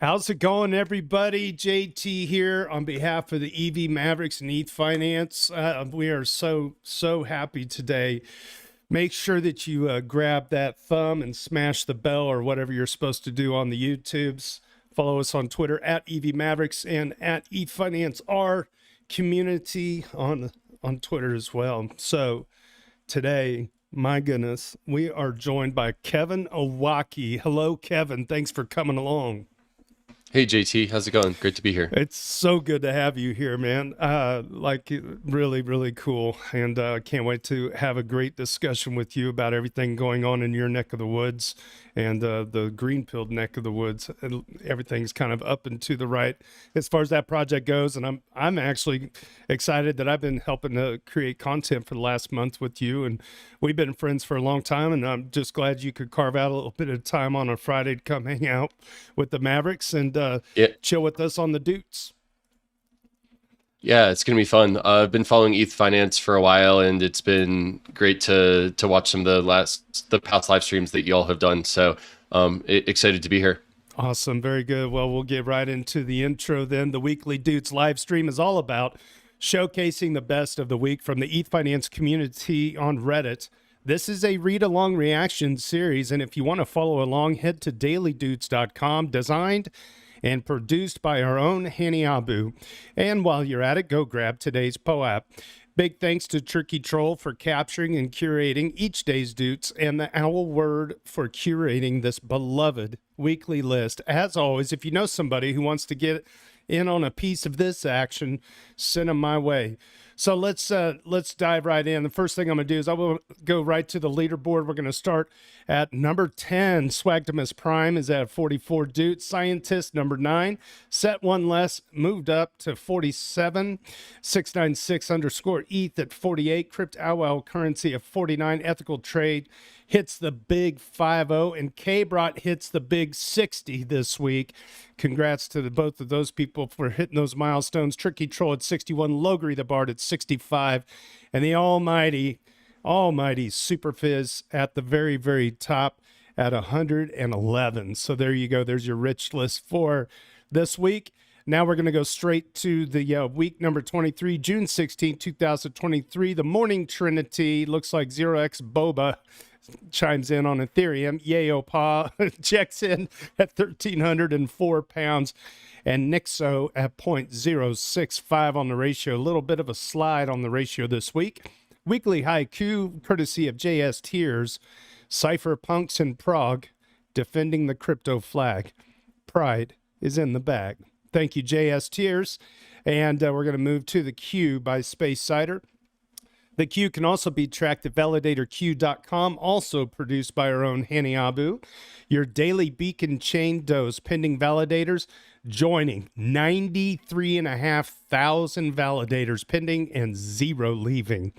How's it going, everybody? JT here on behalf of the EVMavericks and Ethfinance. We are so happy today. Make sure that you grab that thumb and smash the bell or whatever you're supposed to do on the YouTubes. Follow us on Twitter at EVMavericks and at Ethfinance, our community on Twitter as well. So today, my goodness, we are joined by Kevin Owocki. Hello, Kevin. Thanks for coming along. Hey JT, how's it going? Great to be here. It's so good to have you here, man. Really cool. And can't wait to have a great discussion with you about everything going on in your neck of the woods and the Greenpill neck of the woods. Everything's kind of up and to the right as far as that project goes. And I'm actually excited that I've been helping to create content for the last month with you. And we've been friends for a long time. And I'm just glad you could carve out a little bit of time on a Friday to come hang out with the Mavericks and Yeah, chill with us on the Doots. yeah, it's gonna be fun. I've been following Ethfinance for a while, and it's been great to watch some of the past live streams that y'all have done. So, excited to be here. Awesome. Very good. Well, we'll get right into the intro then. The weekly Doots live stream is all about showcasing the best of the week from the Ethfinance community on Reddit. This is a read-along reaction series, and if you want to follow along, head to dailydoots.com, designed and produced by our own Hani Abu. And while you're at it, go grab today's POAP. Big thanks to Turkey Troll for capturing and curating each day's Doots, and the Owl Word for curating this beloved weekly list. As always, if you know somebody who wants to get in on a piece of this action, send them my way. So let's dive right in. The first thing I'm going to do is I will go right to the leaderboard. We're going to start at number 10. Swagdamus Prime is at 44 Doots. Scientist, number 9. Set one less, moved up to 47. 696 underscore ETH at 48. Crypt Owl Currency at 49. Ethical Trade hits the big 50, and K-Brot hits the big 60 this week. Congrats to both of those people for hitting those milestones. Tricky Troll at 61, Logri the Bard at 65, and the almighty Super Fizz at the very top at 111. So there you go. There's your rich list for this week. Now we're going to go straight to the week number 23, June 16, 2023. The Morning Trinity looks like 0x Boba chimes in on Ethereum. Yaopa checks in at 1,304 pounds. And Nixo at 0.065 on the ratio. A little bit of a slide on the ratio this week. Weekly Haiku, courtesy of JS Tears. Cypherpunks in Prague, defending the crypto flag. Pride is in the bag. Thank you, JS Tears. And we're going to move to the Q by Space Cider. The Q can also be tracked at validatorq.com, also produced by our own Hani Abu. Your daily beacon chain dose, pending validators, joining 93,500 validators pending and 0 leaving.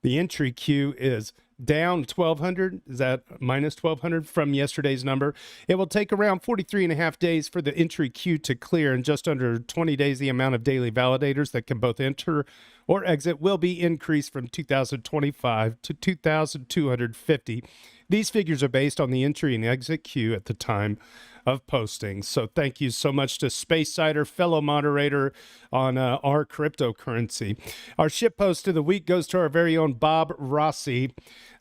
The entry queue is down 1,200. Is that minus 1,200 from yesterday's number? It will take around 43 and a half days for the entry queue to clear, and just under 20 days, the amount of daily validators that can both enter or exit will be increased from 2,025 to 2,250. These figures are based on the entry and exit queue at the time of posting. So thank you so much to Space Cider, fellow moderator on our cryptocurrency. Our ship post of the week goes to our very own Bob Rossi.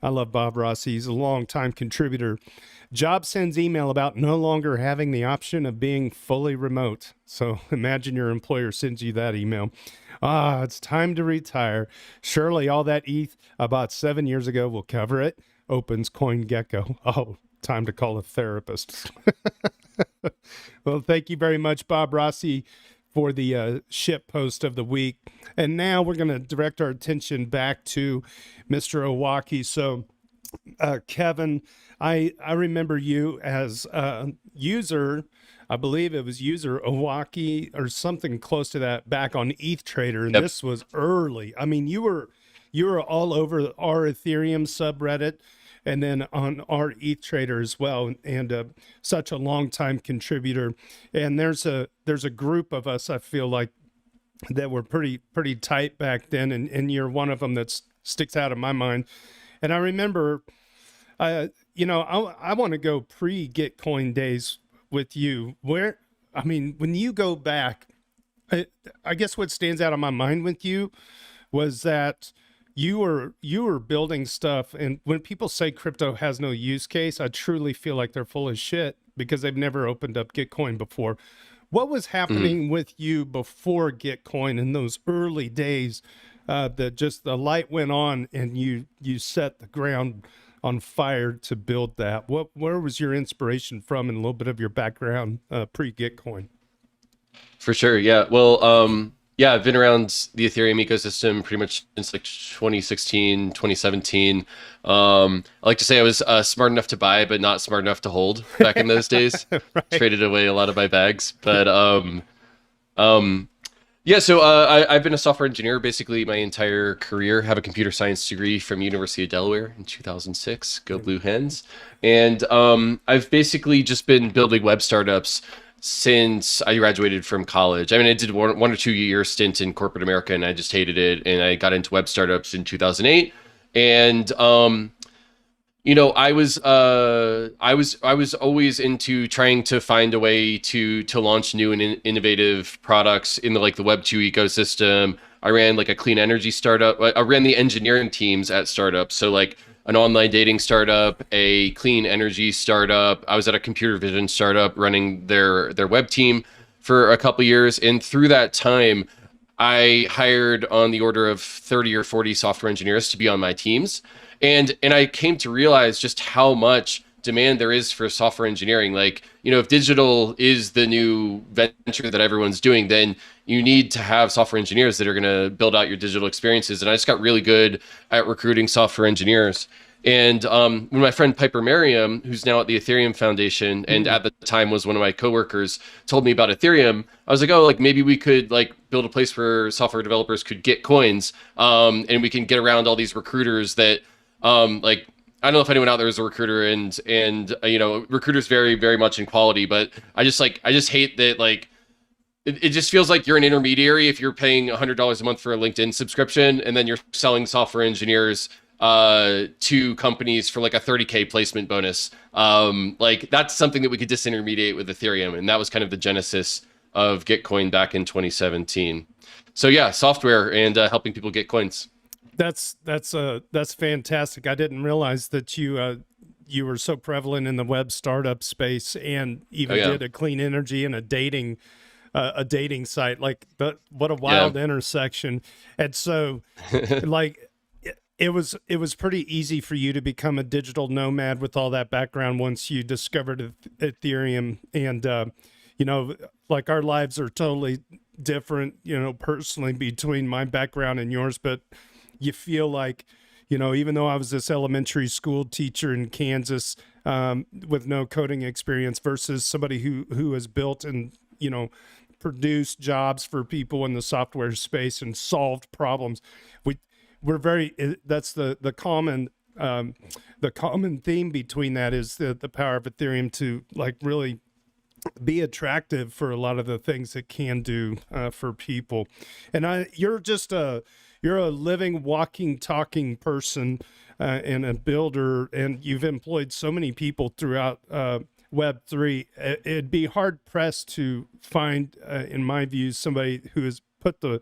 I love Bob Rossi. He's a longtime contributor. Job sends email about no longer having the option of being fully remote. So imagine your employer sends you that email. It's time to retire. Surely all that ETH about 7 years ago will cover it. Opens CoinGecko. Oh, time to call a therapist. Well, thank you very much, Bob Rossi, for the ship post of the week. And now we're going to direct our attention back to Mr. Owocki. So, Kevin, I remember you as a user. I believe it was user Owocki or something close to that back on ETH Trader, and Yep. this was early. I mean, you were all over our Ethereum subreddit, and then on our ETH Trader as well, and such a long time contributor. And there's a group of us, I feel like, that were pretty tight back then, and you're one of them that sticks out in my mind. And I remember, I want to go pre-Gitcoin days with you. I mean, when you go back, I guess what stands out in my mind with you was that you were building stuff, and when people say crypto has no use case, I truly feel like they're full of shit because they've never opened up Gitcoin before. What was Mhm. happening with you before Gitcoin in those early days, that just the light went on and you set the ground on fire to build that? Where was your inspiration from, and a little bit of your background pre Gitcoin? For sure. Yeah. Well, yeah, I've been around the Ethereum ecosystem pretty much since like 2016, 2017. I like to say I was smart enough to buy, but not smart enough to hold back in those days. Right. Traded away a lot of my bags. But um, yeah, so I've been a software engineer basically my entire career. Have a computer science degree from University of Delaware in 2006. Go Blue Hens! And I've basically just been building web startups since I graduated from college. I mean, I did one or 2 year stint in corporate America, and I just hated it. And I got into web startups in 2008. And I was always into trying to find a way to launch new and innovative products in the like the Web2 ecosystem. I ran like a clean energy startup. I ran the engineering teams at startups. So like an online dating startup, a clean energy startup. I was at a computer vision startup running their web team for a couple years, and through that time, I hired on the order of 30 or 40 software engineers to be on my teams. And I came to realize just how much demand there is for software engineering. Like, if digital is the new venture that everyone's doing, then you need to have software engineers that are going to build out your digital experiences. And I just got really good at recruiting software engineers. And when my friend Piper Merriam, who's now at the Ethereum Foundation, and at the time was one of my coworkers, told me about Ethereum, I was like, oh, like maybe we could like build a place where software developers could get coins, and we can get around all these recruiters that, like, I don't know if anyone out there is a recruiter, and recruiters vary very much in quality, but I just hate that, like, it just feels like you're an intermediary if you're paying $100 a month for a LinkedIn subscription, and then you're selling software engineers to companies for like a 30K placement bonus. Like that's something that we could disintermediate with Ethereum, and that was kind of the genesis of Gitcoin back in 2017. So yeah, software and helping people get coins. That's fantastic. I didn't realize that you were so prevalent in the web startup space, and Oh even yeah, did a clean energy and a dating site. Like, what a yeah. wild intersection. And so, like, it was pretty easy for you to become a digital nomad with all that background once you discovered Ethereum. And like, our lives are totally different, personally, between my background and yours. But you feel like, even though I was this elementary school teacher in Kansas, with no coding experience, versus somebody who has built and produced jobs for people in the software space and solved problems. We we're very That's the common theme between that, is the power of Ethereum to, like, really be attractive for a lot of the things it can do for people. And you're a living, walking, talking person, and a builder, and you've employed so many people throughout Web3. It'd be hard pressed to find, in my view, somebody who has put the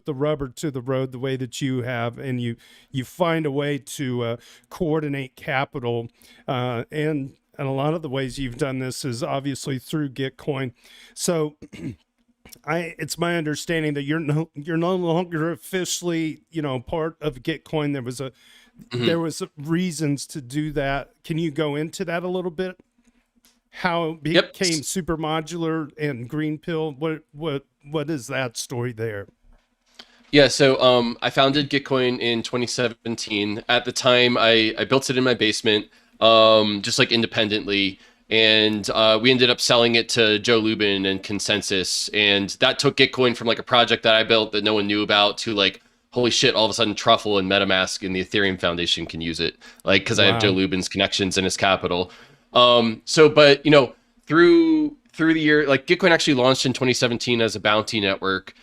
rubber to the road the way that you have, and you find a way to coordinate capital, and a lot of the ways you've done this is obviously through Gitcoin. So it's my understanding that you're no longer officially, part of Gitcoin. Mhm. There was reasons to do that. Can you go into that a little bit? How it Yep. became Supermodular and Greenpill? What is that story there? Yeah, so I founded Gitcoin in 2017. At the time, I built it in my basement, just like independently, and we ended up selling it to Joe Lubin and Consensus, and that took Gitcoin from like a project that I built that no one knew about to like, holy shit, all of a sudden Truffle and MetaMask and the Ethereum Foundation can use it, like because I have Joe Wow. Lubin's connections and his capital. But through the year, like Gitcoin actually launched in 2017 as a bounty network,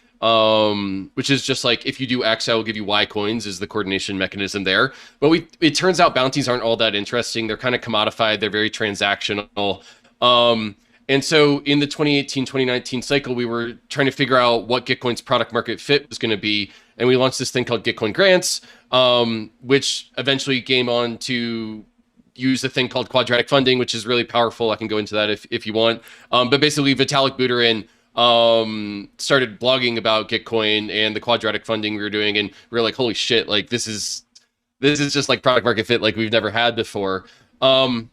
which is just like, if you do X, I will give you Y coins, is the coordination mechanism there. But it turns out bounties aren't all that interesting. They're kind of commodified. They're very transactional. And so in the 2018, 2019 cycle, we were trying to figure out what Gitcoin's product market fit was going to be. And we launched this thing called Gitcoin Grants, which eventually came on to use a thing called quadratic funding, which is really powerful. I can go into that if you want. But basically, Vitalik Buterin started blogging about Gitcoin and the quadratic funding we were doing. And we were like, holy shit, like this is just like product market fit like we've never had before. And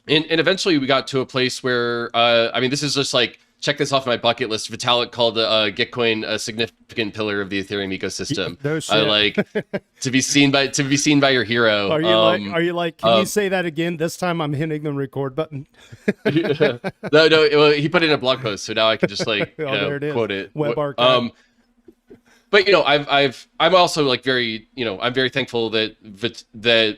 eventually we got to a place where, I mean, this is just like, check this off my bucket list. Vitalik called Gitcoin a significant pillar of the Ethereum ecosystem. No shit. Like to be seen by your hero. Are you like, can you say that again? This time I'm hitting the record button. No, well, he put it in a blog post, so now I can just like there it is. Quote it. Web archive. But I'm also like very, I'm very thankful that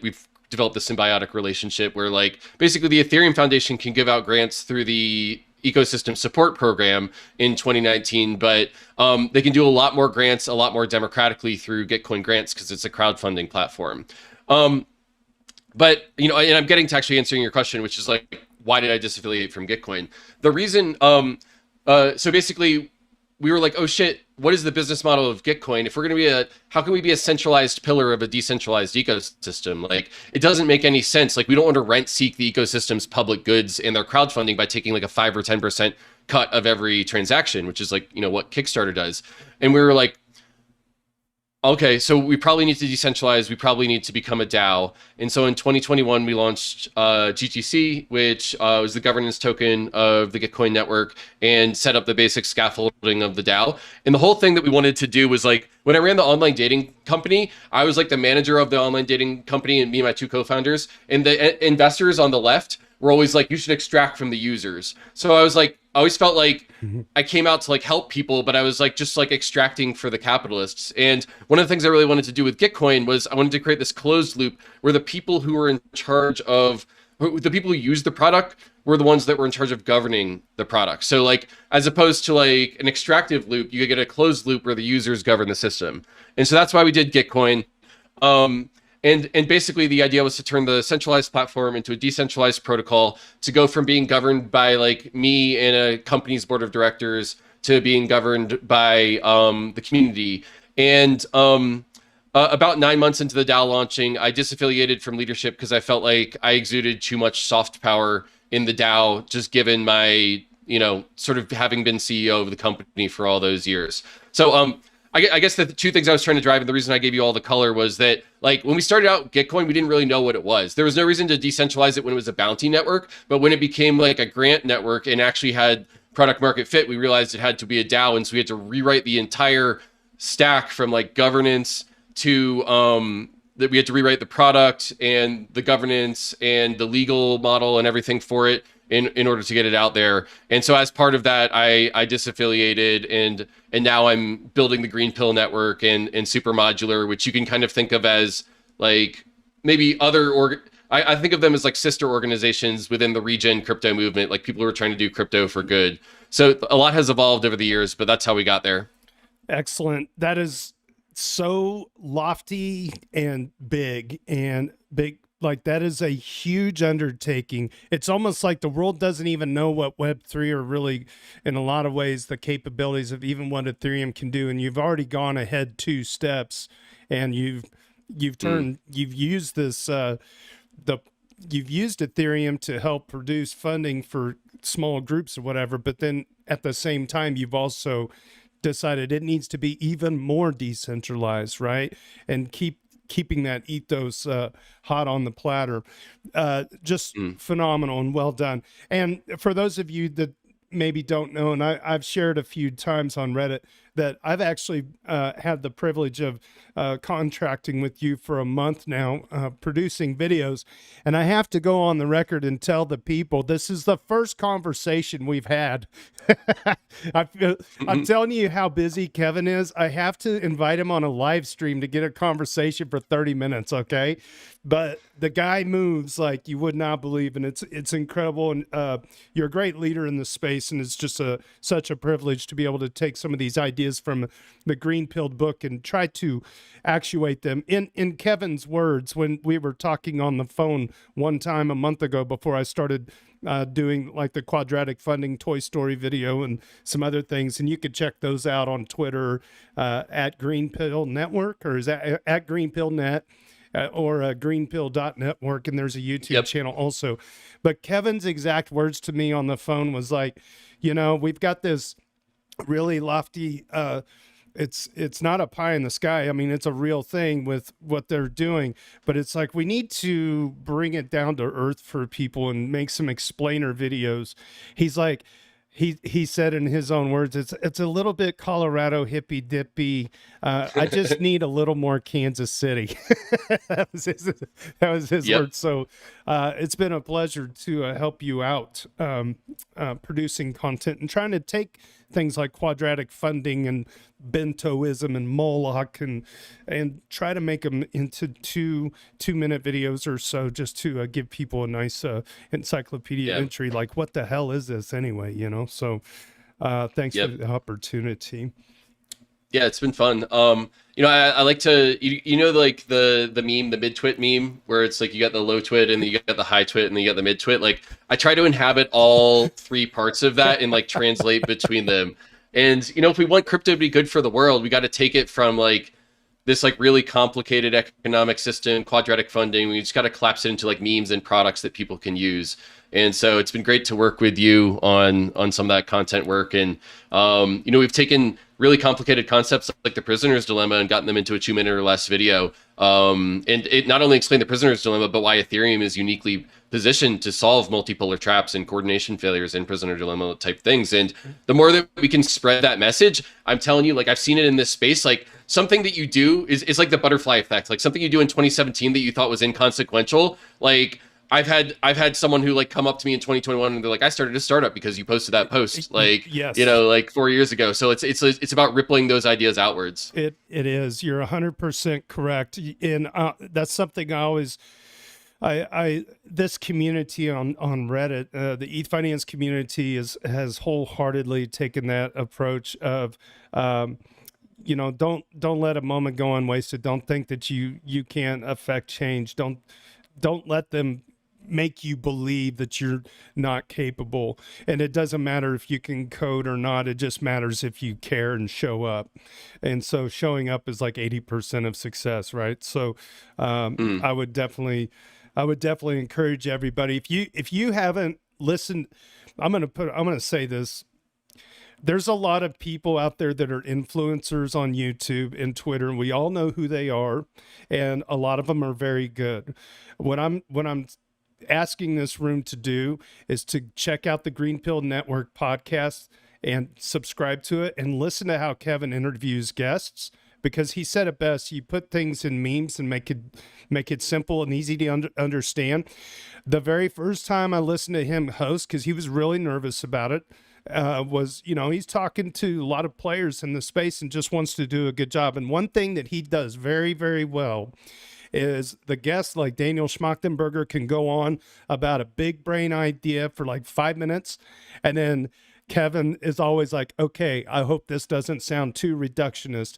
we've developed a symbiotic relationship where like basically the Ethereum Foundation can give out grants through the ecosystem support program in 2019, but they can do a lot more grants a lot more democratically through Gitcoin Grants because it's a crowdfunding platform. But and I'm getting to actually answering your question, which is like, why did I disaffiliate from Gitcoin? The reason, so basically we were like, oh shit, what is the business model of Gitcoin? If we're going to be how can we be a centralized pillar of a decentralized ecosystem? Like, it doesn't make any sense. Like, we don't want to rent seek the ecosystem's public goods and their crowdfunding by taking like a 5 or 10% cut of every transaction, which is like, what Kickstarter does. And we were like, okay, so we probably need to decentralize. We probably need to become a DAO. And so in 2021, we launched GTC, which was the governance token of the Gitcoin network, and set up the basic scaffolding of the DAO. And the whole thing that we wanted to do was like, when I ran the online dating company, I was like the manager of the online dating company, and me and my 2 co-founders. And the investors on the left were always like, you should extract from the users. So I was like, I always felt like I came out to like help people, but I was like just like extracting for the capitalists. And one of the things I really wanted to do with Gitcoin was I wanted to create this closed loop where the people who were in charge of the people who used the product were the ones that were in charge of governing the product. So like, as opposed to like an extractive loop, you could get a closed loop where the users govern the system. And so that's why we did Gitcoin. And basically the idea was to turn the centralized platform into a decentralized protocol, to go from being governed by like me and a company's board of directors to being governed by the community. And about 9 months into the DAO launching, I disaffiliated from leadership because I felt like I exuded too much soft power in the DAO, just given my, sort of having been CEO of the company for all those years. So I guess the 2 things I was trying to drive, and the reason I gave you all the color, was that like when we started out Gitcoin, we didn't really know what it was. There was no reason to decentralize it when it was a bounty network, but when it became like a grant network and actually had product market fit, we realized it had to be a DAO. And so we had to rewrite the entire stack from like governance to that we had to rewrite the product and the governance and the legal model and everything for it in order to get it out there. And so as part of that, I disaffiliated, and now I'm building the Greenpill.network and Supermodular, which you can kind of think of as like maybe I think of them as like sister organizations within the regen crypto movement, like people who are trying to do crypto for good. So a lot has evolved over the years, but that's how we got there. Excellent. That is so lofty and big. Like, that is a huge undertaking. It's almost like the world doesn't even know what Web3 are really, in a lot of ways, the capabilities of even what Ethereum can do. And you've already gone ahead 2 steps, and you've used this, you've used Ethereum to help produce funding for small groups or whatever. But then at the same time, you've also decided it needs to be even more decentralized, right? And keeping that ethos hot on the platter. Just phenomenal and well done. And for those of you that maybe don't know, and I've shared a few times on Reddit, that I've actually had the privilege of contracting with you for a month now, producing videos. And I have to go on the record and tell the people, this is the first conversation we've had. I'm telling you how busy Kevin is. I have to invite him on a live stream to get a conversation for 30 minutes, okay? But the guy moves like you would not believe, and it's incredible. And you're a great leader in the space, and it's just such a privilege to be able to take some of these ideas from the Green Pilled book and try to actuate them. In Kevin's words, when we were talking on the phone one time a month ago before I started doing like the quadratic funding Toy Story video and some other things, and you could check those out on Twitter at Greenpill.network, or is that at Greenpill.net, or Greenpill.network, and there's a YouTube channel also. But Kevin's exact words to me on the phone was like, we've got this really lofty, it's not a pie in the sky. I mean, it's a real thing with what they're doing, but it's like we need to bring it down to earth for people and make some explainer videos. He's like, he said in his own words, it's a little bit Colorado hippy dippy. I just need a little more Kansas City. that was his word. So it's been a pleasure to help you out producing content and trying to take things like quadratic funding and bentoism and Moloch and try to make them into two-minute videos or so, just to give people a nice encyclopedia entry, like what the hell is this anyway, so thanks for the opportunity. Yeah, it's been fun. I like to, like the meme, the mid-twit meme, where it's like you got the low twit and then you got the high twit and then you got the mid-twit. Like I try to inhabit all three parts of that and like translate between them. And, if we want crypto to be good for the world, we got to take it from like this like really complicated economic system, quadratic funding. We just got to collapse it into like memes and products that people can use. And so it's been great to work with you on some of that content work. And, we've taken really complicated concepts like the prisoner's dilemma and gotten them into a 2-minute or less video. And it not only explained the prisoner's dilemma, but why Ethereum is uniquely positioned to solve multipolar traps and coordination failures and prisoner dilemma type things. And the more that we can spread that message, I'm telling you, like I've seen it in this space, like something that you do is like the butterfly effect, like something you do in 2017 that you thought was inconsequential. Like I've had someone who like come up to me in 2021 and they're like, I started a startup because you posted that post, like, like 4 years ago. So it's about rippling those ideas outwards. It is. You're 100% correct. And that's something I always, this community on Reddit, the Ethfinance community has wholeheartedly taken that approach of, don't let a moment go unwasted. Don't think that you can't affect change. Don't let them make you believe that you're not capable. And it doesn't matter if you can code or not. It just matters if you care and show up. And so showing up is like 80% of success, right? So I would definitely encourage everybody. If you haven't listened, I'm gonna say this. There's a lot of people out there that are influencers on YouTube and Twitter, and we all know who they are, and a lot of them are very good. What I'm asking this room to do is to check out the Greenpill Network podcast and subscribe to it and listen to how Kevin interviews guests, because he said it best. You put things in memes and make it simple and easy to understand. The very first time I listened to him host, because he was really nervous about it, was, he's talking to a lot of players in the space and just wants to do a good job. And one thing that he does very, very well is the guests like Daniel Schmachtenberger can go on about a big brain idea for like 5 minutes. And then Kevin is always like, okay, I hope this doesn't sound too reductionist.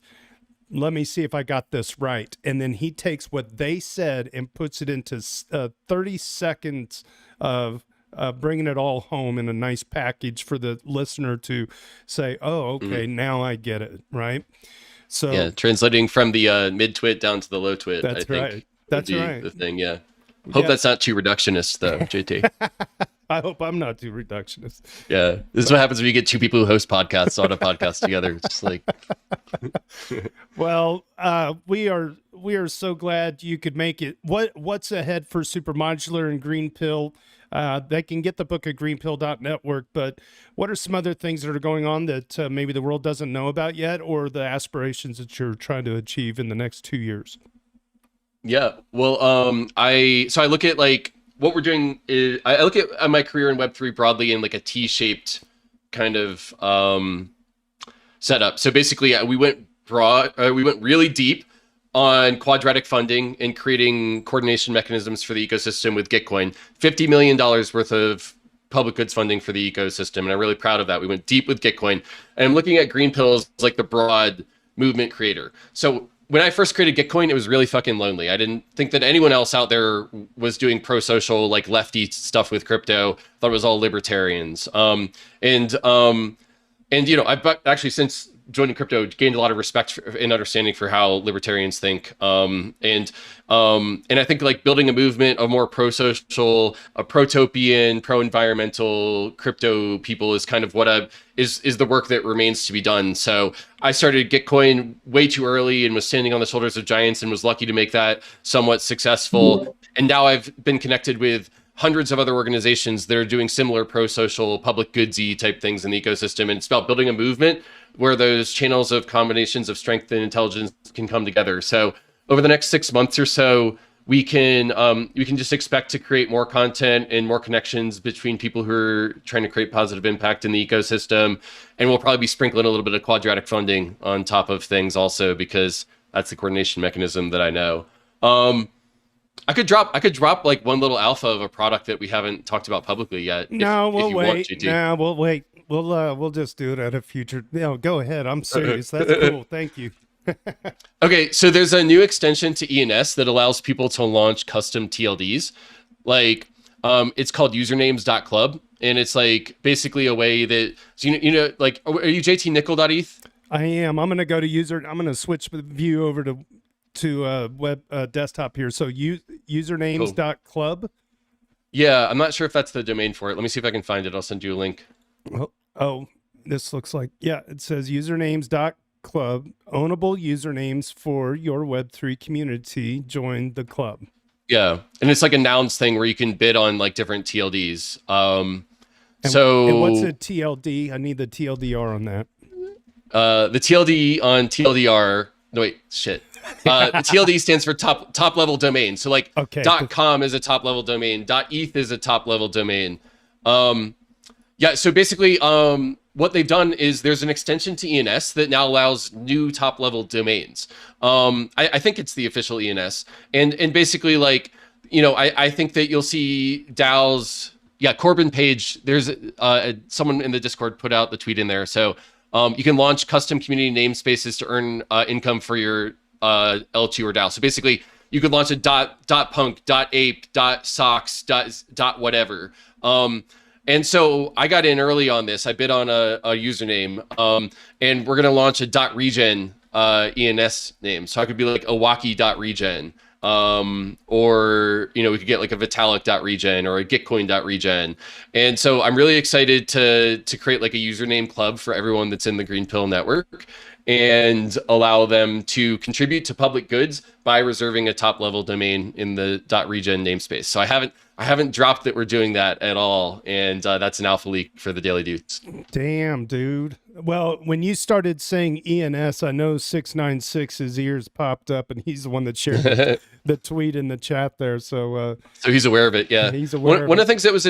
Let me see if I got this right. And then he takes what they said and puts it into 30 seconds of bringing it all home in a nice package for the listener to say, oh, okay, now I get it, right? So yeah, translating from the mid-twit down to the low twit. That's right. That's right. The thing, yeah. Hope that's not too reductionist, though, JT. I hope I'm not too reductionist. Yeah, this is what happens when you get two people who host podcasts on a podcast together. It's just like, well, we are so glad you could make it. What's ahead for Supermodular and Greenpill? They can get the book at Greenpill.network, but what are some other things that are going on that maybe the world doesn't know about yet, or the aspirations that you're trying to achieve in the next 2 years? Yeah, well, I look at like what we're doing is I look at my career in Web3 broadly in like a T-shaped kind of setup. So basically, we went really deep on quadratic funding and creating coordination mechanisms for the ecosystem with Gitcoin. $50 million worth of public goods funding for the ecosystem, and I'm really proud of that. We went deep with Gitcoin, and I'm looking at Greenpill as like the broad movement creator. So when I first created Gitcoin, it was really fucking lonely. I didn't think that anyone else out there was doing pro-social, like lefty stuff with crypto. Thought it was all libertarians. And I've actually since joining crypto gained a lot of respect and understanding for how libertarians think. And I think like building a movement of more pro-social, a protopian, pro-environmental crypto people is kind of is the work that remains to be done. So I started Gitcoin way too early and was standing on the shoulders of giants and was lucky to make that somewhat successful. And now I've been connected with hundreds of other organizations that are doing similar pro-social, public goodsy type things in the ecosystem. And it's about building a movement where those channels of combinations of strength and intelligence can come together. So over the next 6 months or so, we can just expect to create more content and more connections between people who are trying to create positive impact in the ecosystem. And we'll probably be sprinkling a little bit of quadratic funding on top of things also, because that's the coordination mechanism that I know. I could drop like one little alpha of a product that we haven't talked about publicly yet. No, we'll wait. No, we'll wait. We'll just do it at a future. No, go ahead. I'm serious. That's cool. Thank you. Okay, so there's a new extension to ENS that allows people to launch custom TLDs. Like, it's called usernames.club, and it's like basically a way that like, are you jtnickel.eth? I am. I'm gonna go to user. I'm gonna switch the view over to web desktop here. So usernames.club. Yeah, I'm not sure if that's the domain for it. Let me see if I can find it. I'll send you a link. Oh, this looks like, yeah, it says usernames.club, ownable usernames for your Web3 community. Join the club. Yeah, and it's like a nouns thing where you can bid on like different TLDs. And what's a TLD? I need the TLDR on that. The TLD on TLDR. No, wait, shit. The TLD stands for top level domain. So like, okay, .com is a top level domain. .eth is a top level domain. Yeah. So basically, what they've done is there's an extension to ENS that now allows new top level domains. I think it's the official ENS, and basically like, I think that you'll see DAOs. Yeah, Corbin Page. There's someone in the Discord put out the tweet in there. So you can launch custom community namespaces to earn income for your L2 or DAO. So basically, you could launch a .punk, .ape, .socks, .whatever. And so I got in early on this. I bid on a username, and we're gonna launch a .regen ENS name. So I could be like Owocki.regen, or we could get like a Vitalik.regen or a Gitcoin.regen. And so I'm really excited to create like a username club for everyone that's in the Greenpill network and allow them to contribute to public goods by reserving a top level domain in the .regen namespace. So I haven't dropped that we're doing that at all, and that's an alpha leak for the Daily Doots. Damn, dude. Well, when you started saying ENS, I know 696's ears popped up, and he's the one that shared the tweet in the chat there. So he's aware of it. Yeah, he's aware. One of the things that was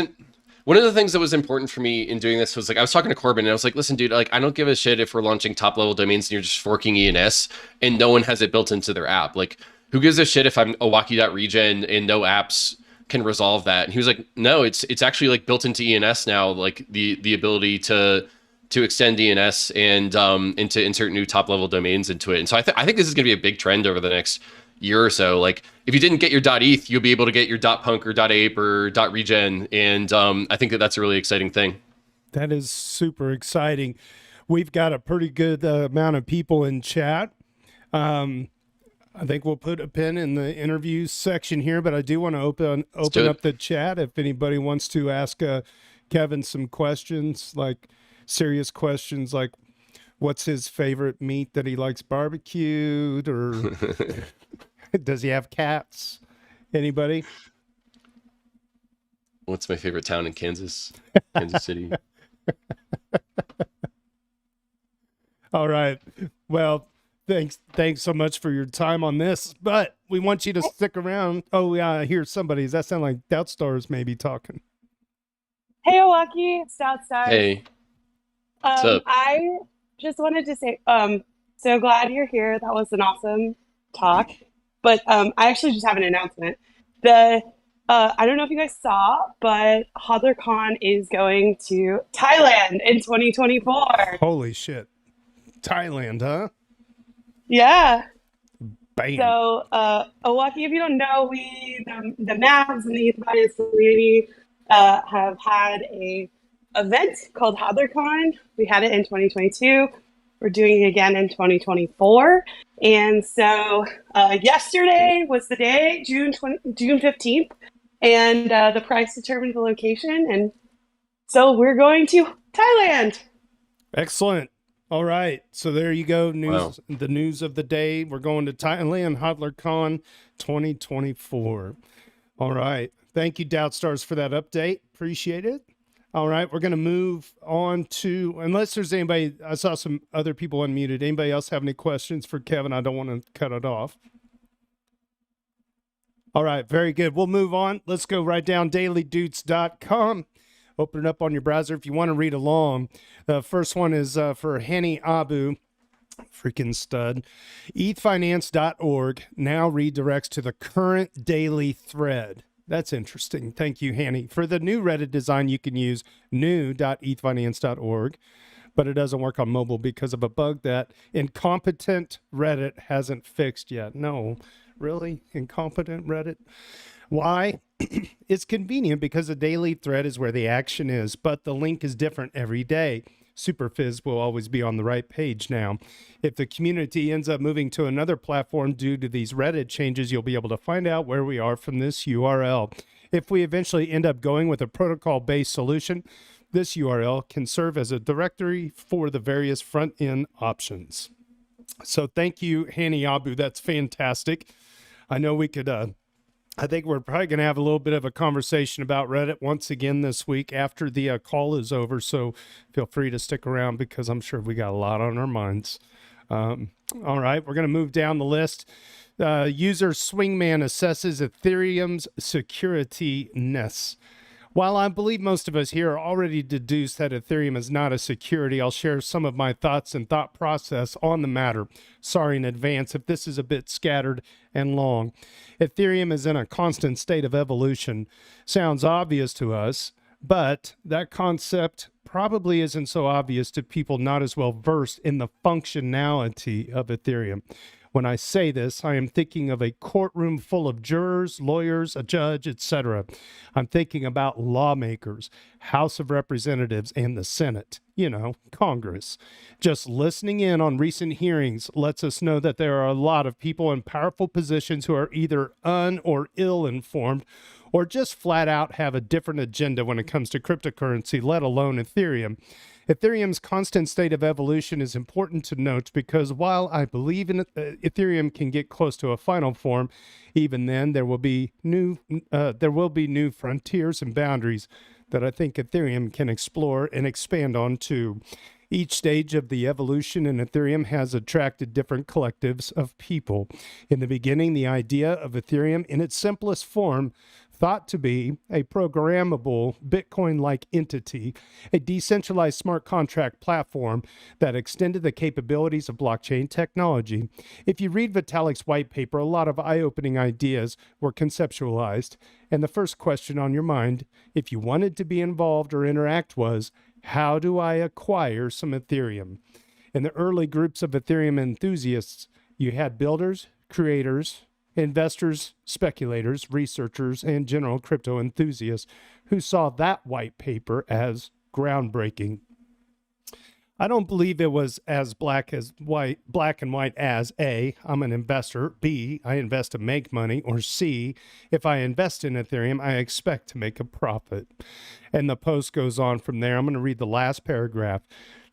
one of the things that was important for me in doing this was like, I was talking to Corbin and I was like, listen, dude, like, I don't give a shit if we're launching top level domains and you're just forking ENS and no one has it built into their app. Like, who gives a shit if I'm Owocki.regen and no apps can resolve that? And he was like, no, it's actually like built into ENS now, like the ability to extend ENS and to insert new top level domains into it. And so I think this is going to be a big trend over the next year or so. Like, if you didn't get your .eth, you'll be able to get your .punk or .ape or .regen, and I think that that's a really exciting thing. That is super exciting. We've got a pretty good amount of people in chat. I think we'll put a pin in the interviews section here, but I do want to open up the chat if anybody wants to ask Kevin some questions, like serious questions, like what's his favorite meat that he likes barbecued, or does he have cats? Anybody? What's my favorite town in Kansas? Kansas City. All right. Well, thanks so much for your time on this, but we want you to stick around. Oh, yeah, I hear somebody. Does that sound like Doubtstars maybe talking? Hey, Owocki, it's Doubtstars. Hey. What's up? I just wanted to say, so glad you're here. That was an awesome talk. But I actually just have an announcement. I don't know if you guys saw, but HodlerCon is going to Thailand in 2024. Holy shit. Thailand, huh? Yeah. Bam. So, Owocki, if you don't know, the Mavs and the Ethfinance community, have had a event called HodlerCon. We had it in 2022. We're doing it again in 2024. And so, yesterday was the day, June 15th, and the price determined the location. And so we're going to Thailand. Excellent. All right. So there you go. Wow. The news of the day. We're going to Thailand, HodlerCon 2024. All right. Thank you, Doubtstars, for that update. Appreciate it. All right. We're going to move on to, unless there's anybody, I saw some other people unmuted. Anybody else have any questions for Kevin? I don't want to cut it off. All right. Very good. We'll move on. Let's go right down dailydoots.com. Open it up on your browser if you want to read along. The first one is for Hani Abu, freaking stud. Ethfinance.org now redirects to the current daily thread. That's interesting. Thank you, Hani. For the new Reddit design, you can use new.ethfinance.org, but it doesn't work on mobile because of a bug that incompetent Reddit hasn't fixed yet. No, really? Incompetent Reddit? Why? It's convenient because the daily thread is where the action is, but the link is different every day. Superfizz will always be on the right page now. If the community ends up moving to another platform due to these Reddit changes, you'll be able to find out where we are from this URL. If we eventually end up going with a protocol-based solution, this URL can serve as a directory for the various front-end options. So thank you, Hani Abu. That's fantastic. I know we could... I think we're probably going to have a little bit of a conversation about Reddit once again this week after the call is over. So feel free to stick around because I'm sure we got a lot on our minds. All right, we're going to move down the list. User Swingman assesses Ethereum's security-ness. While I believe most of us here are already deduced that Ethereum is not a security, I'll share some of my thoughts and thought process on the matter. Sorry in advance if this is a bit scattered and long. Ethereum is in a constant state of evolution. Sounds obvious to us, but that concept probably isn't so obvious to people not as well versed in the functionality of Ethereum. When I say this, I am thinking of a courtroom full of jurors, lawyers, a judge, etc. I'm thinking about lawmakers, House of Representatives, and the Senate, Congress. Just listening in on recent hearings lets us know that there are a lot of people in powerful positions who are either or ill-informed or just flat out have a different agenda when it comes to cryptocurrency, let alone Ethereum. Ethereum's constant state of evolution is important to note because while I believe in Ethereum can get close to a final form, even then there will be new frontiers and boundaries that I think Ethereum can explore and expand on too. Each stage of the evolution in Ethereum has attracted different collectives of people. In the beginning, the idea of Ethereum in its simplest form thought to be a programmable Bitcoin-like entity, a decentralized smart contract platform that extended the capabilities of blockchain technology. If you read Vitalik's white paper, a lot of eye-opening ideas were conceptualized, and the first question on your mind, if you wanted to be involved or interact, was, how do I acquire some Ethereum? In the early groups of Ethereum enthusiasts, you had builders, creators, investors, speculators, researchers, and general crypto enthusiasts who saw that white paper as groundbreaking. I don't believe it was as black and white as A, I'm an investor, B, I invest to make money, or C, if I invest in Ethereum, I expect to make a profit. And the post goes on from there. I'm going to read the last paragraph.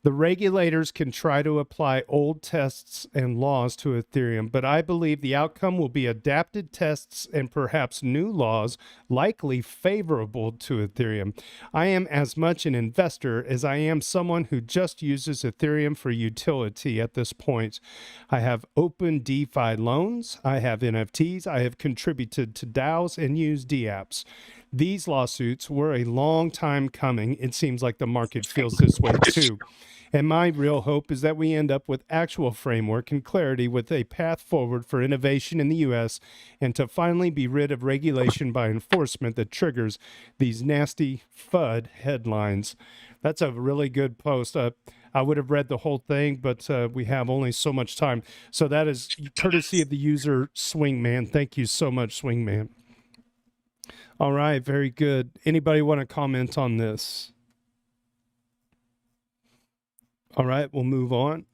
The regulators can try to apply old tests and laws to Ethereum, but I believe the outcome will be adapted tests and perhaps new laws, likely favorable to Ethereum. I am as much an investor as I am someone who just uses Ethereum for utility at this point. I have open DeFi loans, I have NFTs, I have contributed to DAOs and used dApps. These lawsuits were a long time coming. It seems like the market feels this way too. And my real hope is that we end up with actual framework and clarity with a path forward for innovation in the U.S. and to finally be rid of regulation by enforcement that triggers these nasty FUD headlines. That's a really good post. I would have read the whole thing, but we have only so much time. So that is courtesy of the user Swingman. Thank you so much, Swingman. All right, very good. Anybody want to comment on this? All right, we'll move on.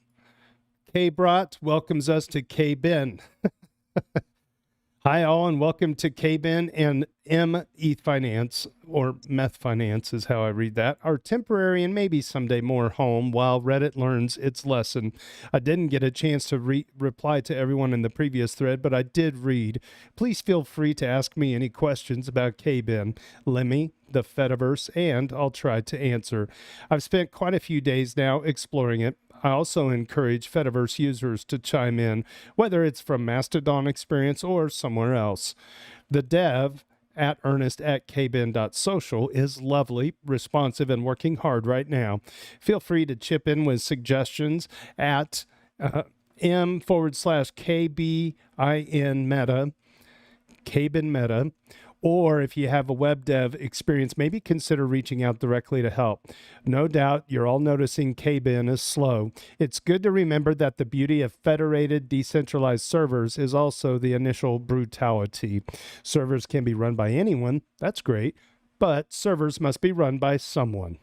K-Brot welcomes us to K-Ben. Hi, all, and welcome to K-Ben and Ethfinance, or Meth Finance is how I read that, our temporary and maybe someday more home while Reddit learns its lesson. I didn't get a chance to reply to everyone in the previous thread, but I did read. Please feel free to ask me any questions about K-Ben, Lemmy, the Fediverse, and I'll try to answer. I've spent quite a few days now exploring it. I also encourage Fediverse users to chime in, whether it's from Mastodon experience or somewhere else. The dev at ernest@kben.social is lovely, responsive, and working hard right now. Feel free to chip in with suggestions at m/KBIN meta, KBIN meta, or if you have a web dev experience, maybe consider reaching out directly to help. No doubt you're all noticing KBIN is slow. It's good to remember that the beauty of federated, decentralized servers is also the initial brutality. Servers can be run by anyone, that's great, but servers must be run by someone.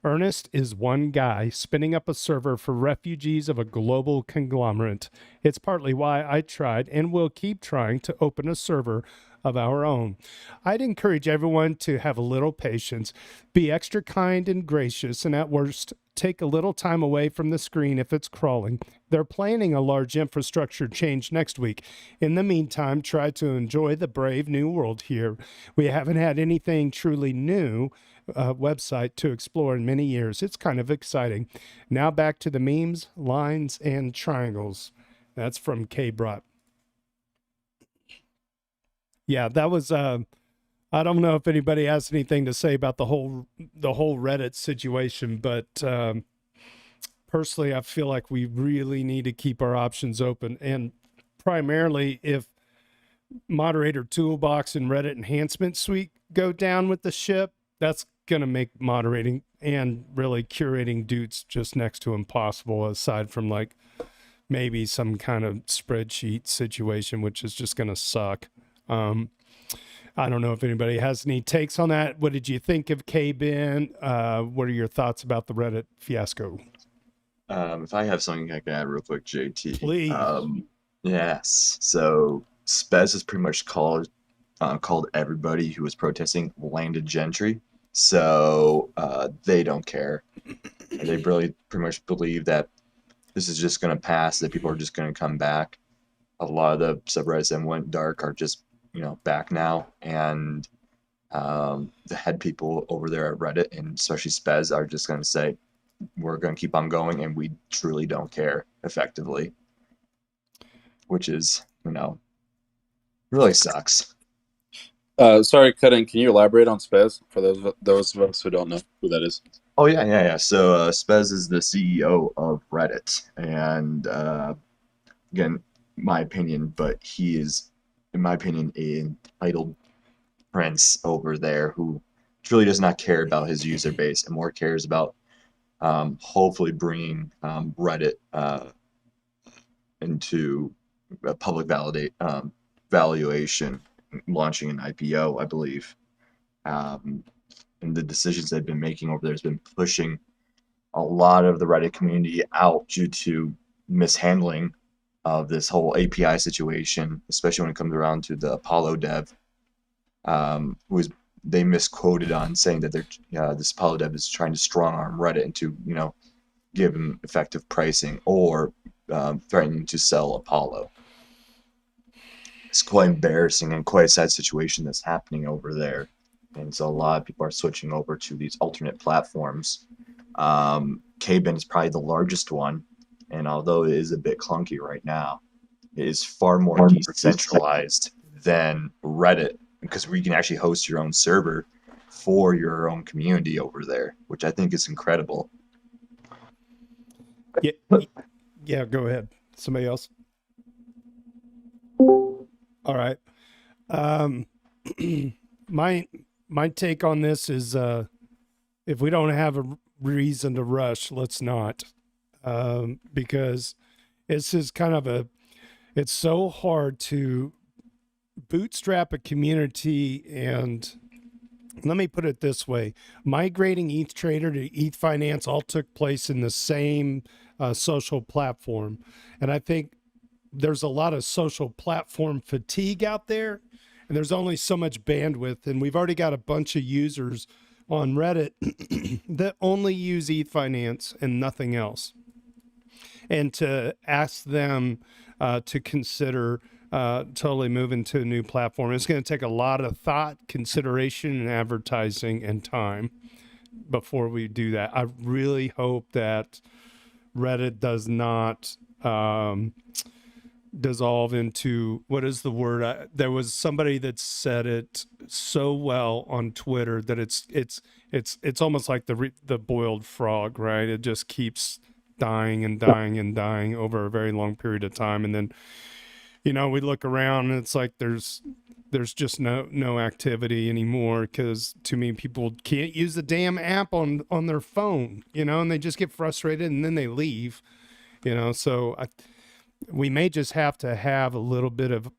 Ernest is one guy spinning up a server for refugees of a global conglomerate. It's partly why I tried and will keep trying to open a server of our own. I'd encourage everyone to have a little patience, be extra kind and gracious, and at worst, take a little time away from the screen if it's crawling. They're planning a large infrastructure change next week. In the meantime, try to enjoy the brave new world here. We haven't had anything truly new website to explore in many years. It's kind of exciting. Now back to the memes, lines, and triangles. That's from K-Brot. Yeah, that was I don't know if anybody has anything to say about the whole Reddit situation, but personally I feel like we really need to keep our options open, and primarily if moderator toolbox and Reddit enhancement suite go down with the ship, that's going to make moderating and really curating Doots just next to impossible, aside from like maybe some kind of spreadsheet situation, which is just going to suck. I don't know if anybody has any takes on that. What did you think of K-Ben? What are your thoughts about the Reddit fiasco? If I have something I can add real quick, JT. Please. Yes. So Spez has pretty much called everybody who was protesting landed gentry. So they don't care. They really pretty much believe that this is just going to pass, that people are just going to come back. A lot of the subreddits that went dark are just, back now. And the head people over there at Reddit, and especially Spez, are just going to say, we're going to keep on going, and we truly don't care, effectively. Which is, really sucks. Sorry, cutting. Can you elaborate on Spez for those of us who don't know who that is? Oh, yeah. So Spez is the CEO of Reddit. And again, my opinion, but he is, in my opinion, an entitled prince over there who truly does not care about his user base and more cares about hopefully bringing Reddit into a public valuation, launching an IPO, I believe. And the decisions they've been making over there has been pushing a lot of the Reddit community out due to mishandling of this whole API situation, especially when it comes around to the Apollo dev, they misquoted on saying that this Apollo dev is trying to strong arm Reddit into, give them effective pricing or threatening to sell Apollo. It's quite embarrassing and quite a sad situation that's happening over there. And so a lot of people are switching over to these alternate platforms. KBIN is probably the largest one. And although it is a bit clunky right now, it is far more decentralized than Reddit, because we can actually host your own server for your own community over there, which I think is incredible. Yeah, go ahead. Somebody else. All right. My take on this is if we don't have reason to rush. Let's not, because this is kind of it's so hard to bootstrap a community. And let me put it this way: migrating ETH Trader to Ethfinance all took place in the same social platform. And I think there's a lot of social platform fatigue out there, and there's only so much bandwidth. And we've already got a bunch of users on Reddit that only use Ethfinance and nothing else. And to ask them to consider totally moving to a new platform, it's going to take a lot of thought, consideration, and advertising and time before we do that. I really hope that Reddit does not dissolve into, what is the word? There was somebody that said it so well on Twitter that it's almost like the boiled frog, right? It just keeps dying and dying and dying over a very long period of time, and then we look around and it's like there's just no activity anymore, because too many people can't use the damn app on their phone, and they just get frustrated and then they leave, so we may just have to have a little bit of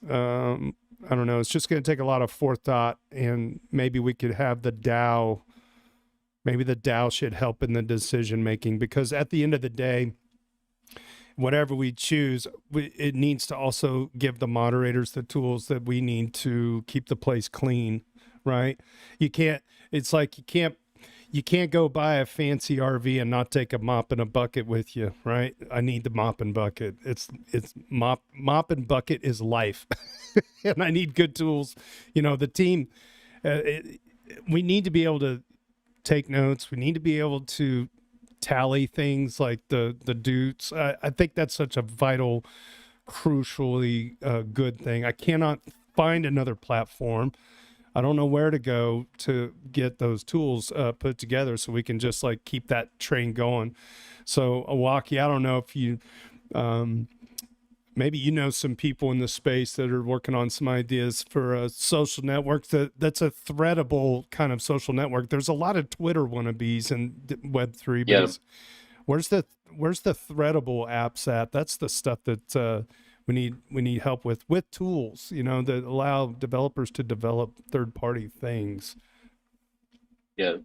I don't know, it's just going to take a lot of forethought, and maybe we could have the DAO. Maybe the DAO should help in the decision making, because at the end of the day, whatever we choose, it needs to also give the moderators the tools that we need to keep the place clean, right? You can't go buy a fancy RV and not take a mop and a bucket with you, right? I need the mop and bucket. It's mop and bucket is life. And I need good tools. The team, we need to be able to take notes. We need to be able to tally things like the Doots. I think that's such a vital, crucially good thing. I cannot find another platform. I don't know where to go to get those tools put together so we can just keep that train going. So Owocki, I don't know if you, maybe some people in the space that are working on some ideas for a social network that's a threadable kind of social network. There's a lot of Twitter wannabes in Web3, but Yeah. where's the threadable apps at? That's the stuff that we need help with tools, that allow developers to develop third-party things. Yeah.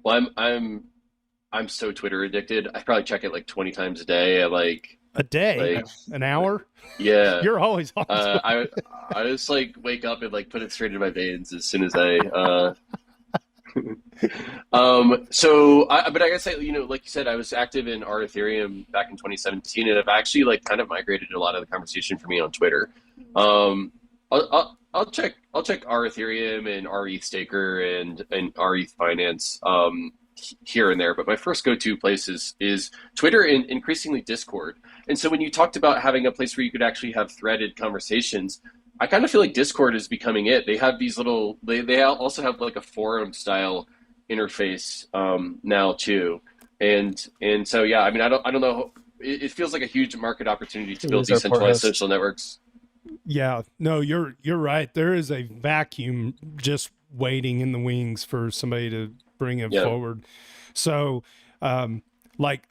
Well, I'm so Twitter addicted. I probably check it 20 times a day. A day, an hour. Yeah. You're always on. I just wake up and put it straight in my veins as soon as I but I guess like you said, I was active in our Ethereum back in 2017, and I've actually kind of migrated a lot of the conversation for me on Twitter. I'll check our Ethereum and our ETH Staker and our Ethfinance here and there, but my first go-to place is Twitter and increasingly Discord. And so when you talked about having a place where you could actually have threaded conversations, I kind of feel like Discord is becoming it. They have these little, they also have a forum style interface now too. And so, yeah, I mean, I don't know. It feels like a huge market opportunity to build decentralized social networks. Yeah, no, you're right. There is a vacuum just waiting in the wings for somebody to bring it forward. So, what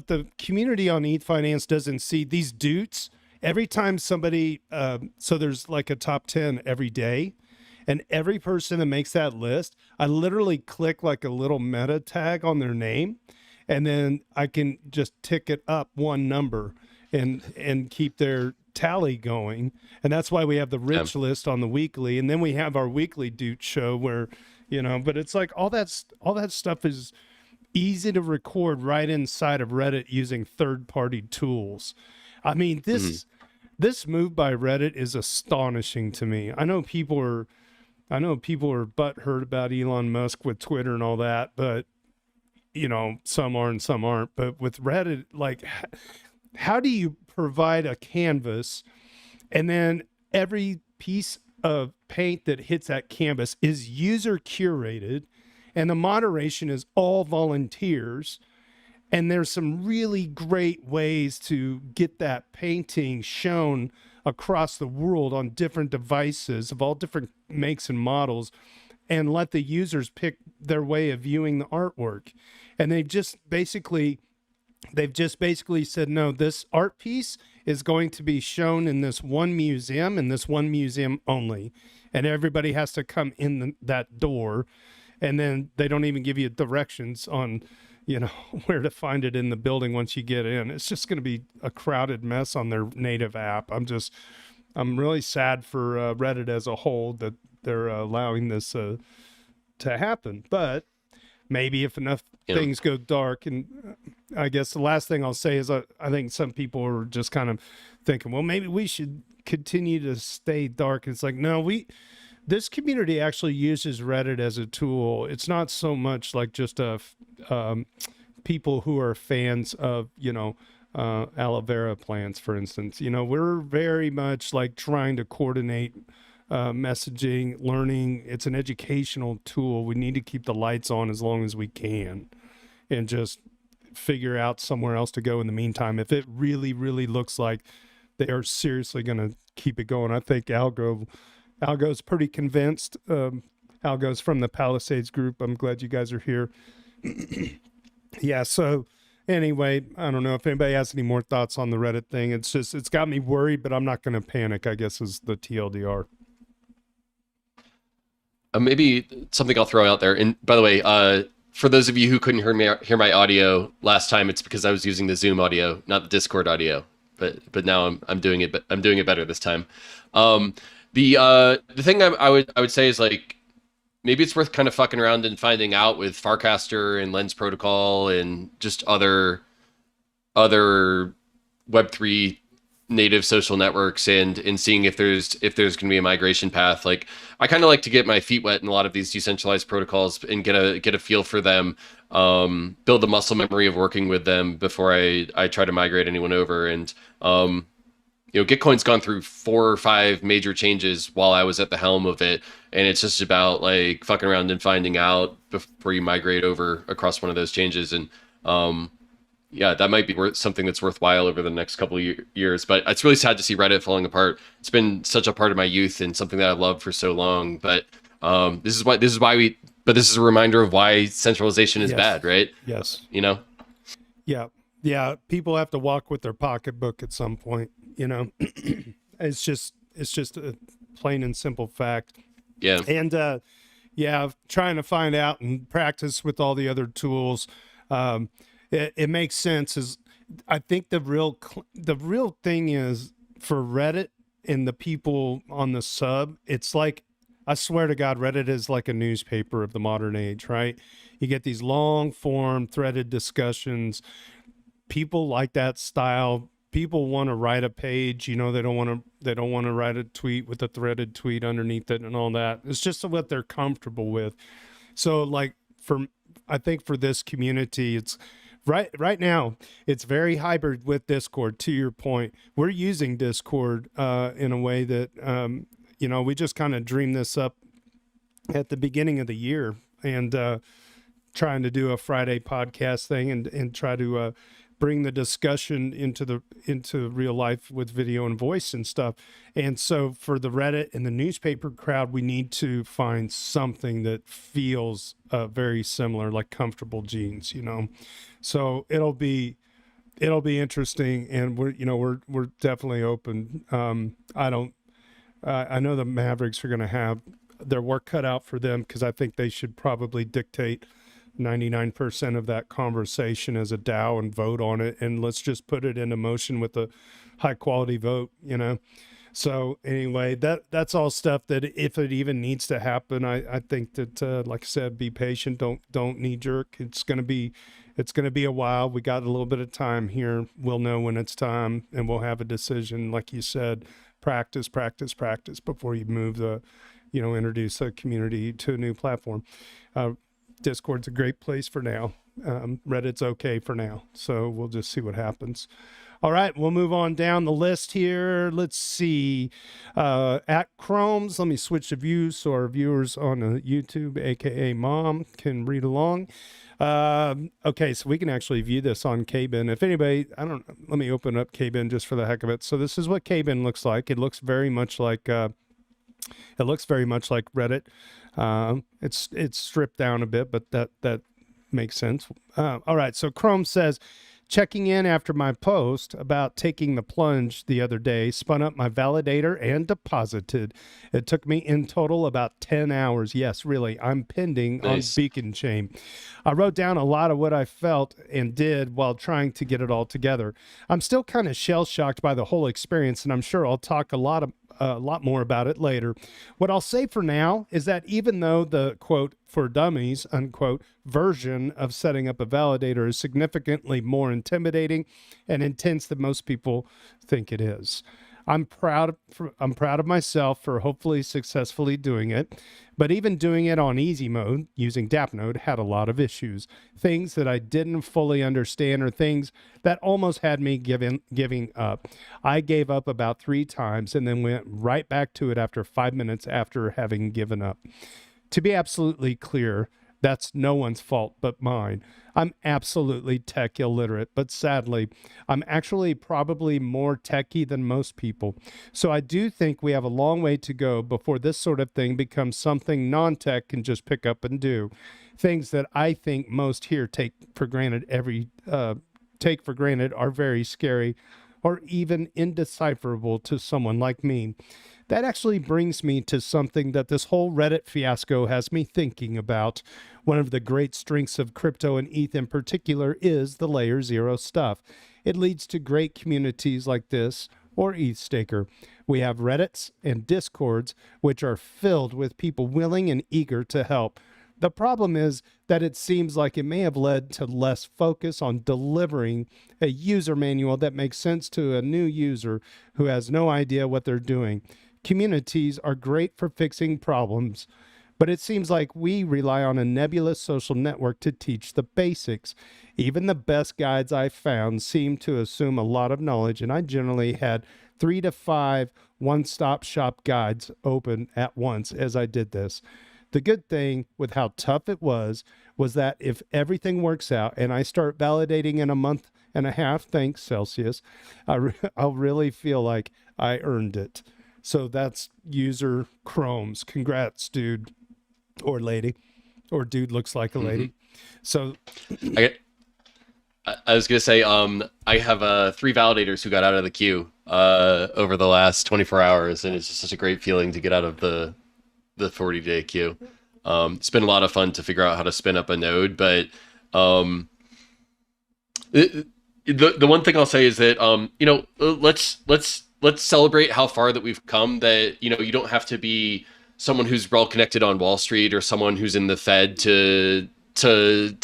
the community on Ethfinance doesn't see, these Doots, every time somebody, so there's a top 10 every day, and every person that makes that list, I literally click a little meta tag on their name, and then I can just tick it up one number and keep their tally going. And that's why we have the rich list on the weekly, and then we have our weekly Doot show where, but it's all that stuff is easy to record right inside of Reddit using third-party tools. I mean, this move by Reddit is astonishing to me. I know people are butthurt about Elon Musk with Twitter and all that, but some are and some aren't. But with Reddit, how do you provide a canvas, and then every piece of paint that hits that canvas is user curated, and the moderation is all volunteers, and there's some really great ways to get that painting shown across the world on different devices of all different makes and models, and let the users pick their way of viewing the artwork. And they've just basically said, no, this art piece is going to be shown in this one museum and this one museum only. And everybody has to come in that door. And then they don't even give you directions on, where to find it in the building once you get in. It's just going to be a crowded mess on their native app. I'm really sad for Reddit as a whole that they're allowing this to happen. But maybe if enough things go dark, and I guess the last thing I'll say is I think some people are just kind of thinking, well, maybe we should continue to stay dark. It's like, no, this community actually uses Reddit as a tool. It's not so much like just people who are fans of, aloe vera plants, for instance. We're very much like trying to coordinate messaging, learning. It's an educational tool. We need to keep the lights on as long as we can and just figure out somewhere else to go in the meantime. If it really, really looks like they are seriously going to keep it going, I think Algo's pretty convinced. Algo's from the Palisades group. I'm glad you guys are here. Yeah, so anyway, I don't know if anybody has any more thoughts on the Reddit thing. It's got me worried, but I'm not going to panic, I guess, is the TLDR. Maybe something I'll throw out there. And by the way, for those of you who couldn't hear my audio last time, it's because I was using the Zoom audio, not the Discord audio. But now I'm doing it. But I'm doing it better this time. The thing I would say is, like, maybe it's worth kind of fucking around and finding out with Farcaster and Lens Protocol and just other Web3 native social networks and seeing if there's going to be a migration path. Like, I kind of like to get my feet wet in a lot of these decentralized protocols and get a feel for them, build the muscle memory of working with them before I try to migrate anyone over. And Gitcoin's gone through 4 or 5 major changes while I was at the helm of it, and it's just about like fucking around and finding out before you migrate over across one of those changes. And yeah, that might be something that's worthwhile over the next couple of years. But it's really sad to see Reddit falling apart. It's been such a part of my youth and something that I loved for so long. But this is why but this is a reminder of why centralization is bad, right? Yes. Yeah. People have to walk with their pocketbook at some point. It's just a plain and simple fact. Yeah. And trying to find out and practice with all the other tools. It makes sense. I think the real thing is for Reddit and the people on the sub, it's like, I swear to God, Reddit is like a newspaper of the modern age, right? You get these long form threaded discussions. People like that style. People want to write a page, they don't want to write a tweet with a threaded tweet underneath it and all that. It's just what they're comfortable with. So like I think for this community, it's right now, it's very hybrid with Discord. To your point, we're using Discord in a way that, we just kind of dreamed this up at the beginning of the year and trying to do a Friday podcast thing and try to bring the discussion into real life with video and voice and stuff. And so for the Reddit and the newspaper crowd, we need to find something that feels very similar, like comfortable jeans, So it'll be interesting, and we're definitely open. I know the Mavericks are going to have their work cut out for them, because I think they should probably dictate 99% of that conversation as a DAO and vote on it, and let's just put it into motion with a high quality vote, So anyway, that's all stuff that if it even needs to happen, I think that like I said, be patient, don't knee jerk. It's gonna be a while. We got a little bit of time here. We'll know when it's time, and we'll have a decision. Like you said, practice before you move introduce a community to a new platform. Discord's a great place for now. Reddit's okay for now. So we'll just see what happens. All right, we'll move on down the list here. Let's see. At Chromes, let me switch the views so our viewers on YouTube, aka Mom, can read along. Okay, so we can actually view this on KBin. If anybody, let me open up KBin just for the heck of it. So this is what KBin looks like. It looks very much like Reddit. It's stripped down a bit, but that makes sense. All right. So Chrome says, checking in after my post about taking the plunge the other day, spun up my validator and deposited. It took me in total about 10 hours. Yes, really. I'm pending on Beacon Chain. I wrote down a lot of what I felt and did while trying to get it all together. I'm still kind of shell-shocked by the whole experience, and I'm sure I'll talk a lot more about it later. What I'll say for now is that even though the quote for dummies unquote version of setting up a validator is significantly more intimidating and intense than most people think it is, I'm proud of myself for hopefully successfully doing it. But even doing it on easy mode using DAppNode had a lot of issues, things that I didn't fully understand, or things that almost had me giving up. I gave up about 3 times and then went right back to it after 5 minutes after having given up. To be absolutely clear, that's no one's fault but mine. I'm absolutely tech illiterate, but sadly, I'm actually probably more techie than most people. So I do think we have a long way to go before this sort of thing becomes something non-tech can just pick up and do. Things that I think most here take for granted are very scary or even indecipherable to someone like me. That actually brings me to something that this whole Reddit fiasco has me thinking about. One of the great strengths of crypto and ETH in particular is the layer 0 stuff. It leads to great communities like this or ETHstaker. We have Reddits and Discords, which are filled with people willing and eager to help. The problem is that it seems like it may have led to less focus on delivering a user manual that makes sense to a new user who has no idea what they're doing. Communities are great for fixing problems, but it seems like we rely on a nebulous social network to teach the basics. Even the best guides I've found seem to assume a lot of knowledge, and I generally had 3 to 5 one-stop shop guides open at once as I did this. The good thing with how tough it was that if everything works out and I start validating in a month and a half, thanks Celsius, I'll really feel like I earned it. So that's user Chrome's. Congrats, dude or lady, or dude looks like a lady. So I was gonna say, I have 3 validators who got out of the queue over the last 24 hours, and it's just such a great feeling to get out of the 40-day queue. It's been a lot of fun to figure out how to spin up a node, but the one thing I'll say is that let's celebrate how far that we've come. That you don't have to be someone who's well connected on Wall Street or someone who's in the Fed to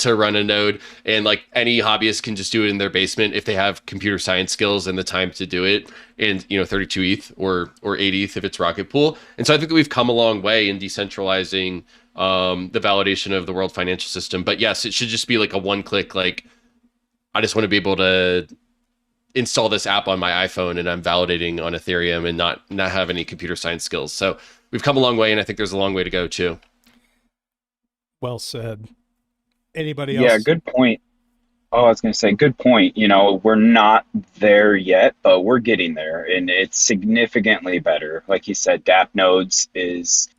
run a node, and like any hobbyist can just do it in their basement if they have computer science skills and the time to do it, and 32 ETH or 8 ETH if it's Rocket Pool. And so I think that we've come a long way in decentralizing the validation of the world financial system. But yes, it should just be like a one-click, like I just want to be able to install this app on my iPhone and I'm validating on Ethereum and not have any computer science skills. So we've come a long way, and I think there's a long way to go too. Well said. Anybody else? Yeah, good point. Oh, I was going to say, good point. We're not there yet, but we're getting there, and it's significantly better. Like you said, DAppNodes is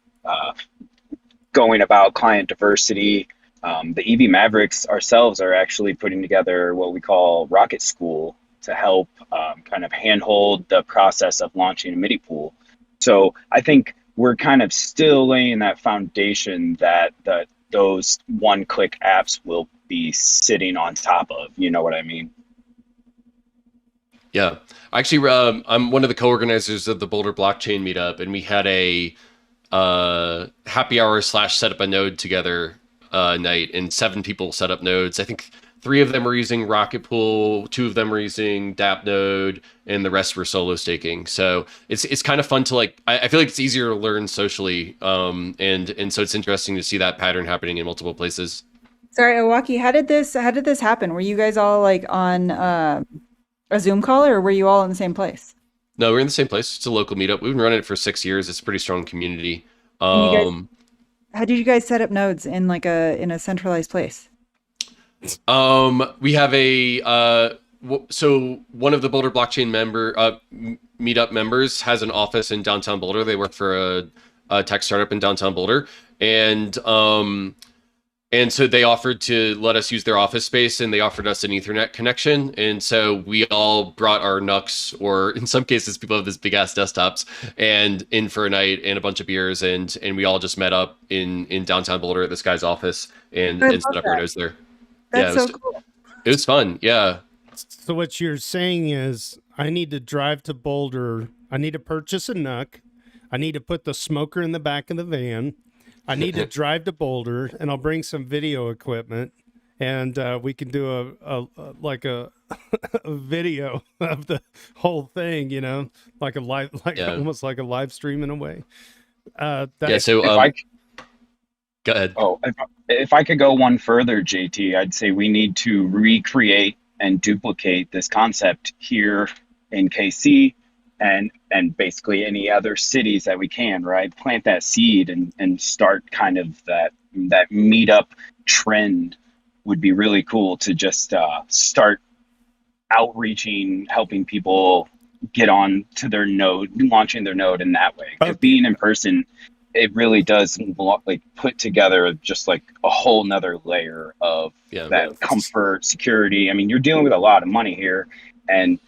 going about client diversity. The EVMavericks ourselves are actually putting together what we call Rocket School to help kind of handhold the process of launching a MIDI pool. So I think we're kind of still laying that foundation that those one-click apps will be sitting on top of. You know what I mean? Yeah. Actually, I'm one of the co-organizers of the Boulder Blockchain Meetup, and we had a happy hour / set up a node together night, and 7 people set up nodes. I think 3 of them were using Rocket Pool, 2 of them were using DAppNode, and the rest were solo staking. So it's kind of fun to I feel like it's easier to learn socially, and so it's interesting to see that pattern happening in multiple places. Sorry, Owocki, how did this happen? Were you guys all on a Zoom call, or were you all in the same place? No, we're in the same place. It's a local meetup. We've been running it for 6 years. It's a pretty strong community. How did you guys set up nodes in in a centralized place? We have so one of the Boulder Blockchain meetup members has an office in downtown Boulder. They work for tech startup in downtown Boulder, and so they offered to let us use their office space, and they offered us an Ethernet connection. And so we all brought our NUCs, or in some cases, people have this big ass desktops, and in for a night and a bunch of beers, and we all just met up in downtown Boulder at this guy's office and I love set up that. our nodes there. That's Yeah, so cool. it was fun. Yeah. So what you're saying is I need to drive to Boulder. I need to purchase a NUC. I need to put the smoker in the back of the van. I need to drive to Boulder, and I'll bring some video equipment, and we can do a a video of the whole thing, you know, like a live, almost like a live stream in a way. So If I go ahead. Oh, if I could go one further, JT, I'd say we need to recreate and duplicate this concept here in KC and basically any other cities that we can, right? Plant that seed and start kind of that meetup trend would be really cool to just start outreaching, helping people get on to their node, launching their node in that way. Because being in person, it really does like put together just like a whole nother layer of that comfort, security. I mean, you're dealing with a lot of money here, and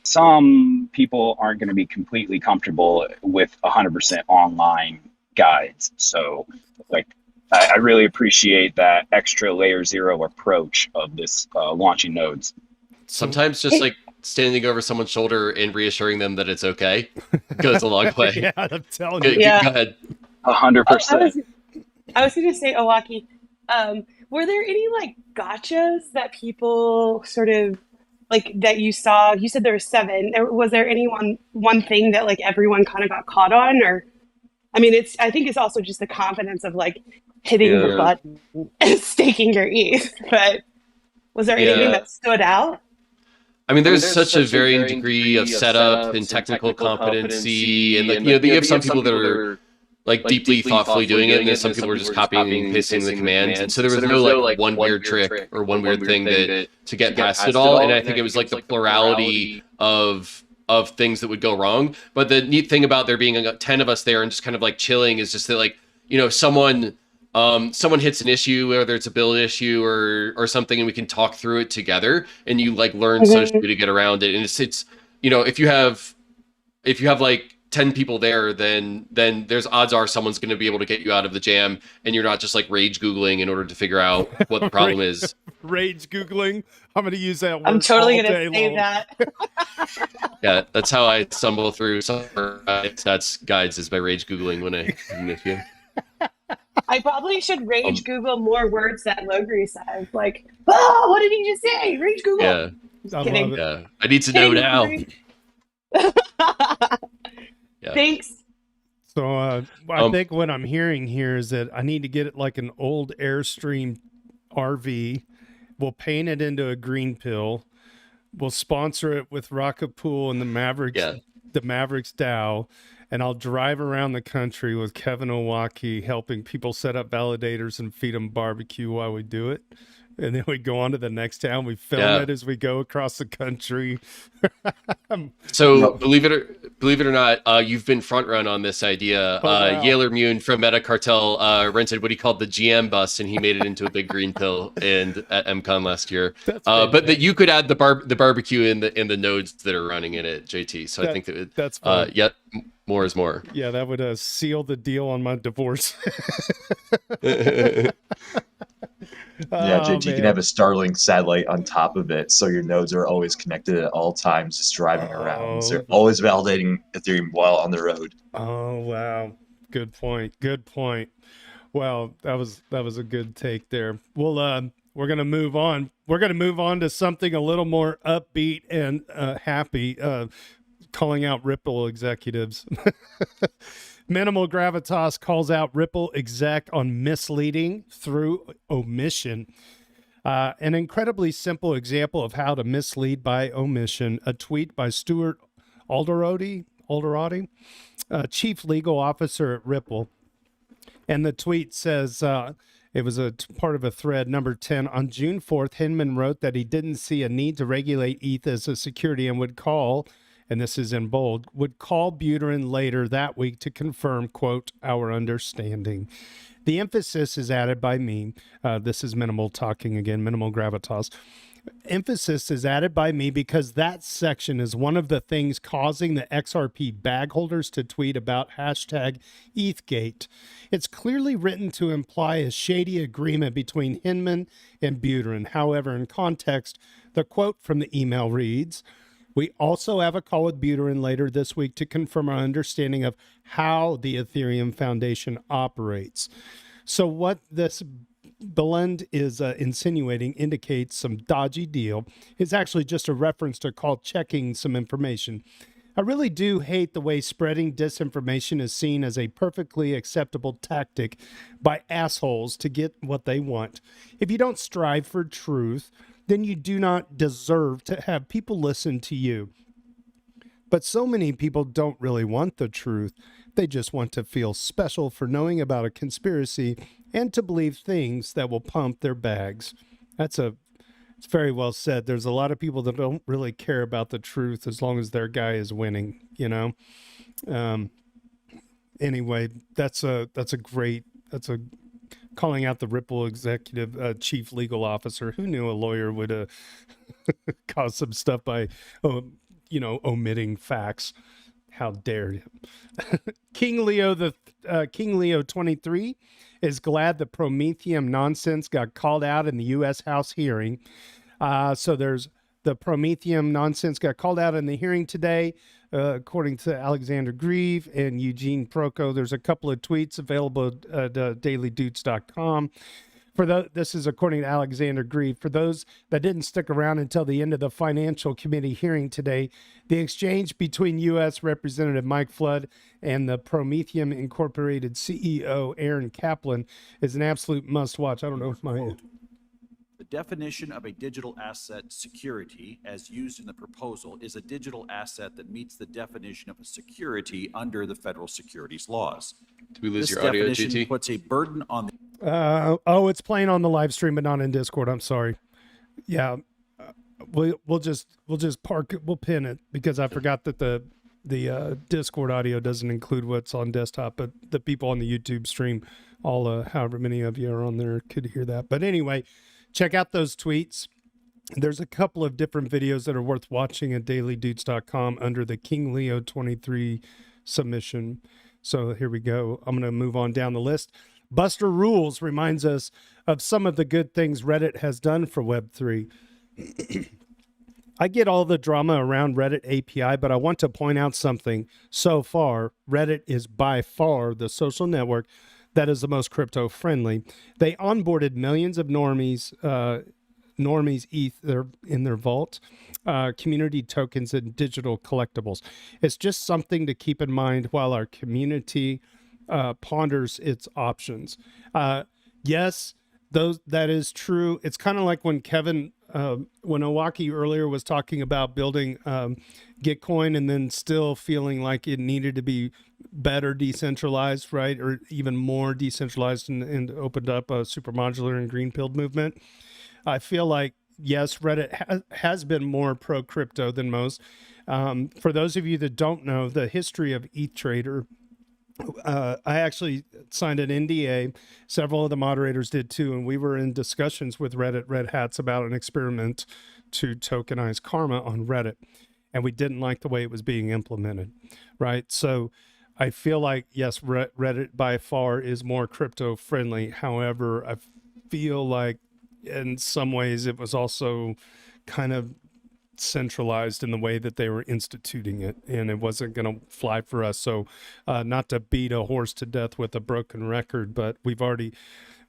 some people aren't going to be completely comfortable with 100% online guides. So like, I really appreciate that extra layer zero approach of this launching nodes. Sometimes just like standing over someone's shoulder and reassuring them that it's okay goes a long way. Yeah, I'm telling you. Go ahead. 100%. I was going to say, Owocki, were there any like gotchas that people sort of like that you saw? You said there were 7. Was there any one thing that like everyone kind of got caught on? Or, I mean, I think it's also just the confidence of like hitting the button and staking your ETH. But was there anything that stood out? I mean, there's such a varying degree of setup and technical competency, and like, you have some people that are like deeply thoughtfully doing it, and then some people are just copying and pasting the commands. And so there was no like one weird trick or one weird thing that to get past it all. And I think it was like the plurality of things that would go wrong. But the neat thing about there being 10 of us there and just kind of like chilling is just that, like, someone hits an issue, whether it's a build issue or something, and we can talk through it together, and you like learn socially to get around it. And it's if you have like 10 people there, then there's odds are someone's going to be able to get you out of the jam, and you're not just like rage Googling in order to figure out what the problem is. Rage Googling. I'm going to use that word. I'm totally going to say that. Yeah, that's how I stumble through some stats guides, is by rage Googling when I miss you. I probably should rage Google more words that Logri says. Like, oh, what did he just say? Rage Google. Yeah. I Kidding. love it. Yeah. I need to know now. Yeah. Thanks. So I think what I'm hearing here is that I need to get it like an old Airstream RV. We'll paint it into a green pill. We'll sponsor it with Rocket Pool and the Mavericks, the Mavericks DAO. And I'll drive around the country with Kevin Owocki, helping people set up validators and feed them barbecue while we do it. And then we go on to the next town. We film it as we go across the country. So believe it or not, you've been front run on this idea. Wow. Yaler Mune from Meta Cartel rented what he called the GM bus, and he made it into a big green pill at MCon last year. But that you could add the barbecue in the nodes that are running in it, JT. So I think that's fun. More is more. Yeah, that would seal the deal on my divorce. Yeah, JT, you can have a Starlink satellite on top of it, so your nodes are always connected at all times, just driving around. So they're always validating Ethereum while on the road. Oh wow, good point. Good point. Well, that was a good take there. Well, we're gonna move on. We're gonna move on to something a little more upbeat and happy. Calling out Ripple executives. Minimal Gravitas calls out Ripple exec on misleading through omission. An incredibly simple example of how to mislead by omission. A tweet by Stuart Alderoty, chief legal officer at Ripple. And the tweet says, it was a part of a thread, number 10. On June 4th, Hinman wrote that he didn't see a need to regulate ETH as a security and would call and this is in bold, would call Buterin later that week to confirm, quote, our understanding. The emphasis is added by me. This is minimal talking again, minimal gravitas. Emphasis is added by me because that section is one of the things causing the XRP bag holders to tweet about hashtag ETHgate. It's clearly written to imply a shady agreement between Hinman and Buterin. However, in context, the quote from the email reads, we also have a call with Buterin later this week to confirm our understanding of how the Ethereum Foundation operates. So what this Belend is insinuating indicates some dodgy deal. It's actually just a reference to call checking some information. I really do hate the way spreading disinformation is seen as a perfectly acceptable tactic by assholes to get what they want. If you don't strive for truth, then you do not deserve to have people listen to you. But so many people don't really want the truth. They just want to feel special for knowing about a conspiracy and to believe things that will pump their bags. It's very well said. There's a lot of people that don't really care about the truth as long as their guy is winning, you know? Anyway, that's calling out the Ripple executive chief legal officer. Who knew a lawyer would cause some stuff by, omitting facts? How dare you? King Leo 23 is glad the Prometheum nonsense got called out in the U.S. House hearing. So there's the Prometheum nonsense got called out in the hearing today, according to Alexander Grieve and Eugene Proco. There's a couple of tweets available at dailydoots.com. This is according to Alexander Grieve. For those that didn't stick around until the end of the Financial Committee hearing today, the exchange between U.S. Representative Mike Flood and the Prometheum Incorporated CEO Aaron Kaplan is an absolute must-watch. I don't know if my... The definition of a digital asset security, as used in the proposal, is a digital asset that meets the definition of a security under the federal securities laws. Did we lose This your audio, definition GT? puts a burden on the it's playing on the live stream, but not in Discord. I'm sorry. Yeah, we'll just park it. We'll pin it because I forgot that the Discord audio doesn't include what's on desktop, but the people on the YouTube stream, all however many of you are on there, could hear that. But anyway, check out those tweets. There's a couple of different videos that are worth watching at dailydoots.com under the King Leo 23 submission. So here we go. I'm going to move on down the list. Buster Rules reminds us of some of the good things Reddit has done for Web3. I get all the drama around Reddit API, but I want to point out something. So far, Reddit is by far the social network that is the most crypto friendly. They onboarded millions of normies ETH in their vault, community tokens, and digital collectibles. It's just something to keep in mind while our community ponders its options. Yes, that is true. It's kind of like when Kevin Owocki earlier was talking about building Gitcoin and then still feeling like it needed to be better decentralized, right? Or even more decentralized and opened up a Supermodular and Greenpill movement. I feel like, yes, Reddit has been more pro-crypto than most. For those of you that don't know the history of ETHtrader, I actually signed an NDA. Several of the moderators did too, and we were in discussions with Reddit Red Hats about an experiment to tokenize Karma on Reddit, and we didn't like the way it was being implemented, right? So I feel like, yes, Reddit by far is more crypto friendly. However, I feel like in some ways it was also kind of centralized in the way that they were instituting it, and it wasn't going to fly for us. So not to beat a horse to death with a broken record, but we've already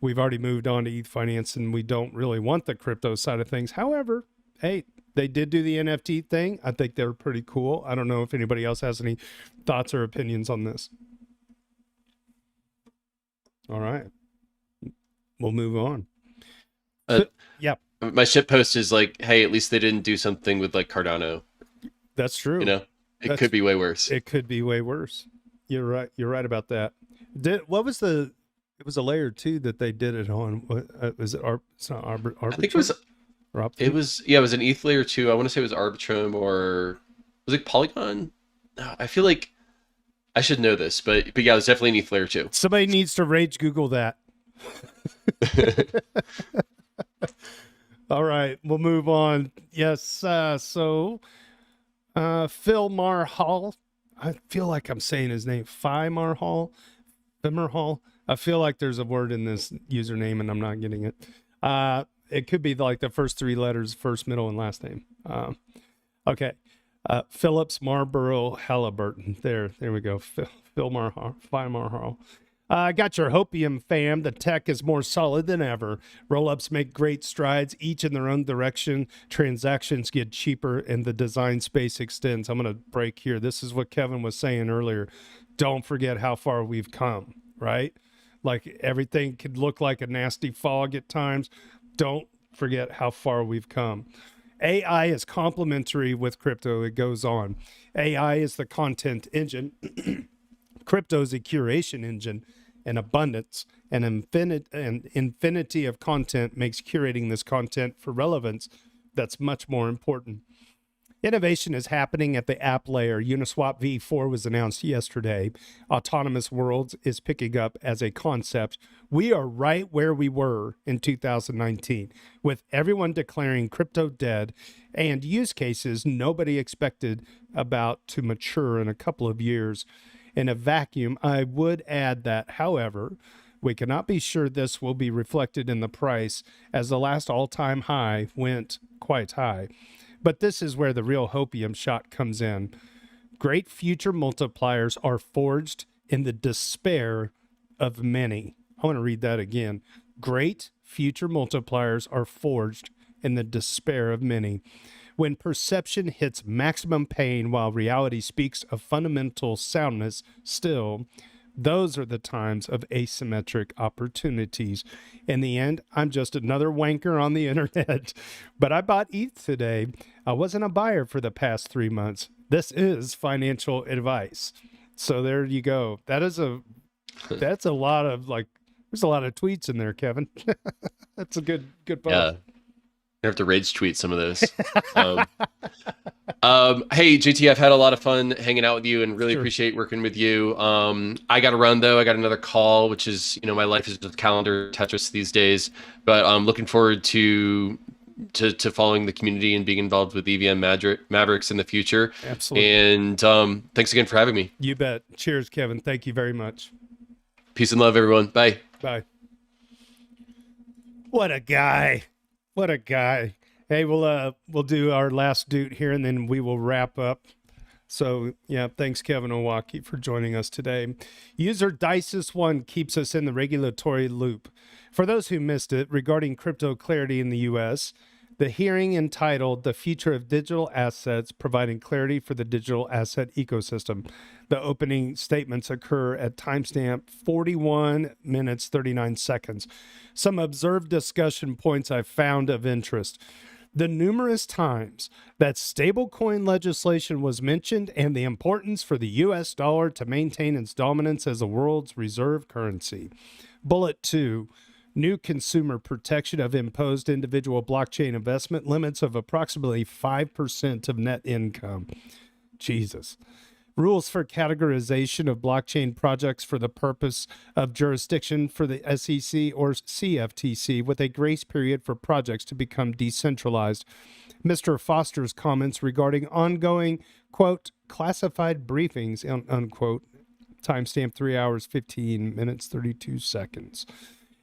moved on to Ethfinance, and we don't really want the crypto side of things. However, hey, they did do the NFT thing. I think they're pretty cool. I don't know if anybody else has any thoughts or opinions on this. All right, we'll move on. Yeah. My shit post is like, hey, at least they didn't do something with like Cardano. That's true. It could be way worse. It could be way worse. You're right. You're right about that. It was a layer 2 that they did it on. What was it? It's not Arbitrum. I think it was. It was an ETH layer 2. I want to say it was Arbitrum or was it Polygon? I feel like I should know this, but yeah, it's definitely an ETH layer 2. Somebody needs to rage Google that. All right, we'll move on. Yes, so Phil Marhall. I feel like I'm saying his name. Marhall. Marhall. I feel like there's a word in this username and I'm not getting it. It could be like the first 3 letters, first, middle, and last name. Okay. Phillips Marlborough Halliburton. There we go. Phil Marhall. Got your hopium, fam. The tech is more solid than ever. Rollups make great strides, each in their own direction. Transactions get cheaper, and the design space extends. I'm going to break here. This is what Kevin was saying earlier. Don't forget how far we've come, right? Like everything could look like a nasty fog at times. Don't forget how far we've come. AI is complementary with crypto. It goes on. AI is the content engine. Crypto is a curation engine, and abundance and infinity of content makes curating this content for relevance that's much more important. Innovation is happening at the app layer. Uniswap v4 was announced yesterday. Autonomous worlds is picking up as a concept. We are right where we were in 2019, with everyone declaring crypto dead and use cases nobody expected about to mature in a couple of years. In a vacuum, I would add that, however, we cannot be sure this will be reflected in the price, as the last all-time high went quite high. But this is where the real hopium shot comes in. Great future multipliers are forged in the despair of many. I want to read that again. Great future multipliers are forged in the despair of many. When perception hits maximum pain while reality speaks of fundamental soundness still, those are the times of asymmetric opportunities. In the end, I'm just another wanker on the internet. But I bought ETH today. I wasn't a buyer for the past 3 months. This is financial advice. So there you go. That's a lot of there's a lot of tweets in there, Kevin. That's a good post. Yeah. I have to rage tweet some of those. Hey, JT, I've had a lot of fun hanging out with you and really appreciate working with you. I got to run though. I got another call, which is, my life is just calendar Tetris these days, but I'm looking forward to following the community and being involved with EVMavericks in the future. Absolutely. And thanks again for having me. You bet. Cheers, Kevin. Thank you very much. Peace and love, everyone. Bye. Bye. What a guy. What a guy. Hey, we'll do our last Doot here and then we will wrap up. So yeah, thanks Kevin Owocki for joining us today. User Dices1 keeps us in the regulatory loop. For those who missed it, regarding crypto clarity in the US, the hearing entitled The Future of Digital Assets, Providing Clarity for the Digital Asset Ecosystem. The opening statements occur at timestamp 41 minutes, 39 seconds. Some observed discussion points I found of interest. The numerous times that stablecoin legislation was mentioned and the importance for the US dollar to maintain its dominance as the world's reserve currency. Bullet 2. New consumer protection of imposed individual blockchain investment limits of approximately 5% of net income. Jesus. Rules for categorization of blockchain projects for the purpose of jurisdiction for the SEC or CFTC with a grace period for projects to become decentralized. Mr. Foster's comments regarding ongoing, quote, classified briefings, unquote, timestamp 3 hours, 15 minutes, 32 seconds.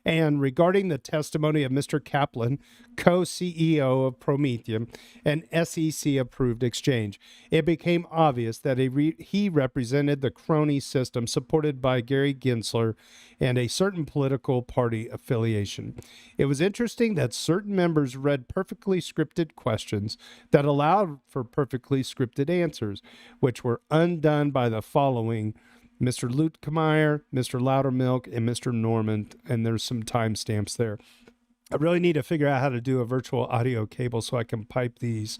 And regarding the testimony of Mr. Kaplan, co-CEO of Prometheum, an SEC-approved exchange, it became obvious that he represented the crony system supported by Gary Gensler and a certain political party affiliation. It was interesting that certain members read perfectly scripted questions that allowed for perfectly scripted answers, which were undone by the following: Mr. Lutkmeyer, Mr. Loudermilk, and Mr. Norman, and there's some timestamps there. I really need to figure out how to do a virtual audio cable so I can pipe these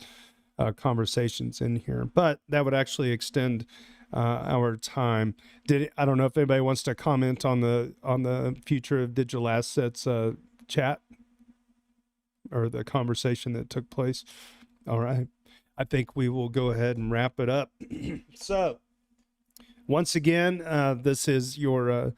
conversations in here, but that would actually extend our time. I don't know if anybody wants to comment on the future of digital assets chat or the conversation that took place. All right. I think we will go ahead and wrap it up. So, once again, this is your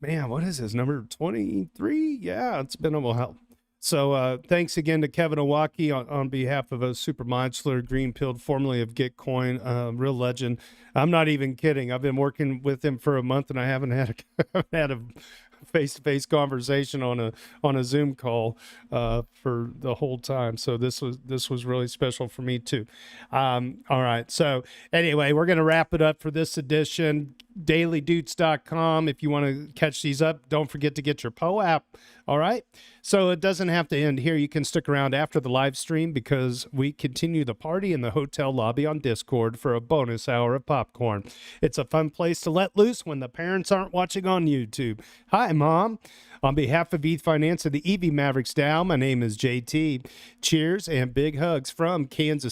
man. What is this, number 23? Yeah, it's been a while. So thanks again to Kevin Owocki on behalf of Supermodular, Greenpill, formerly of Gitcoin, real legend. I'm not even kidding. I've been working with him for a month, and I haven't had a face-to-face conversation on a Zoom call for the whole time. So this was really special for me too. All right. So anyway, we're going to wrap it up for this edition. DailyDoots.com. If you want to catch these up, don't forget to get your PO app. All right. So it doesn't have to end here. You can stick around after the live stream because we continue the party in the hotel lobby on Discord for a bonus hour of popcorn. It's a fun place to let loose when the parents aren't watching on YouTube. Hi, Mom. On behalf of Ethfinance and the EVMavericks DAO, my name is JT. Cheers and big hugs from Kansas City.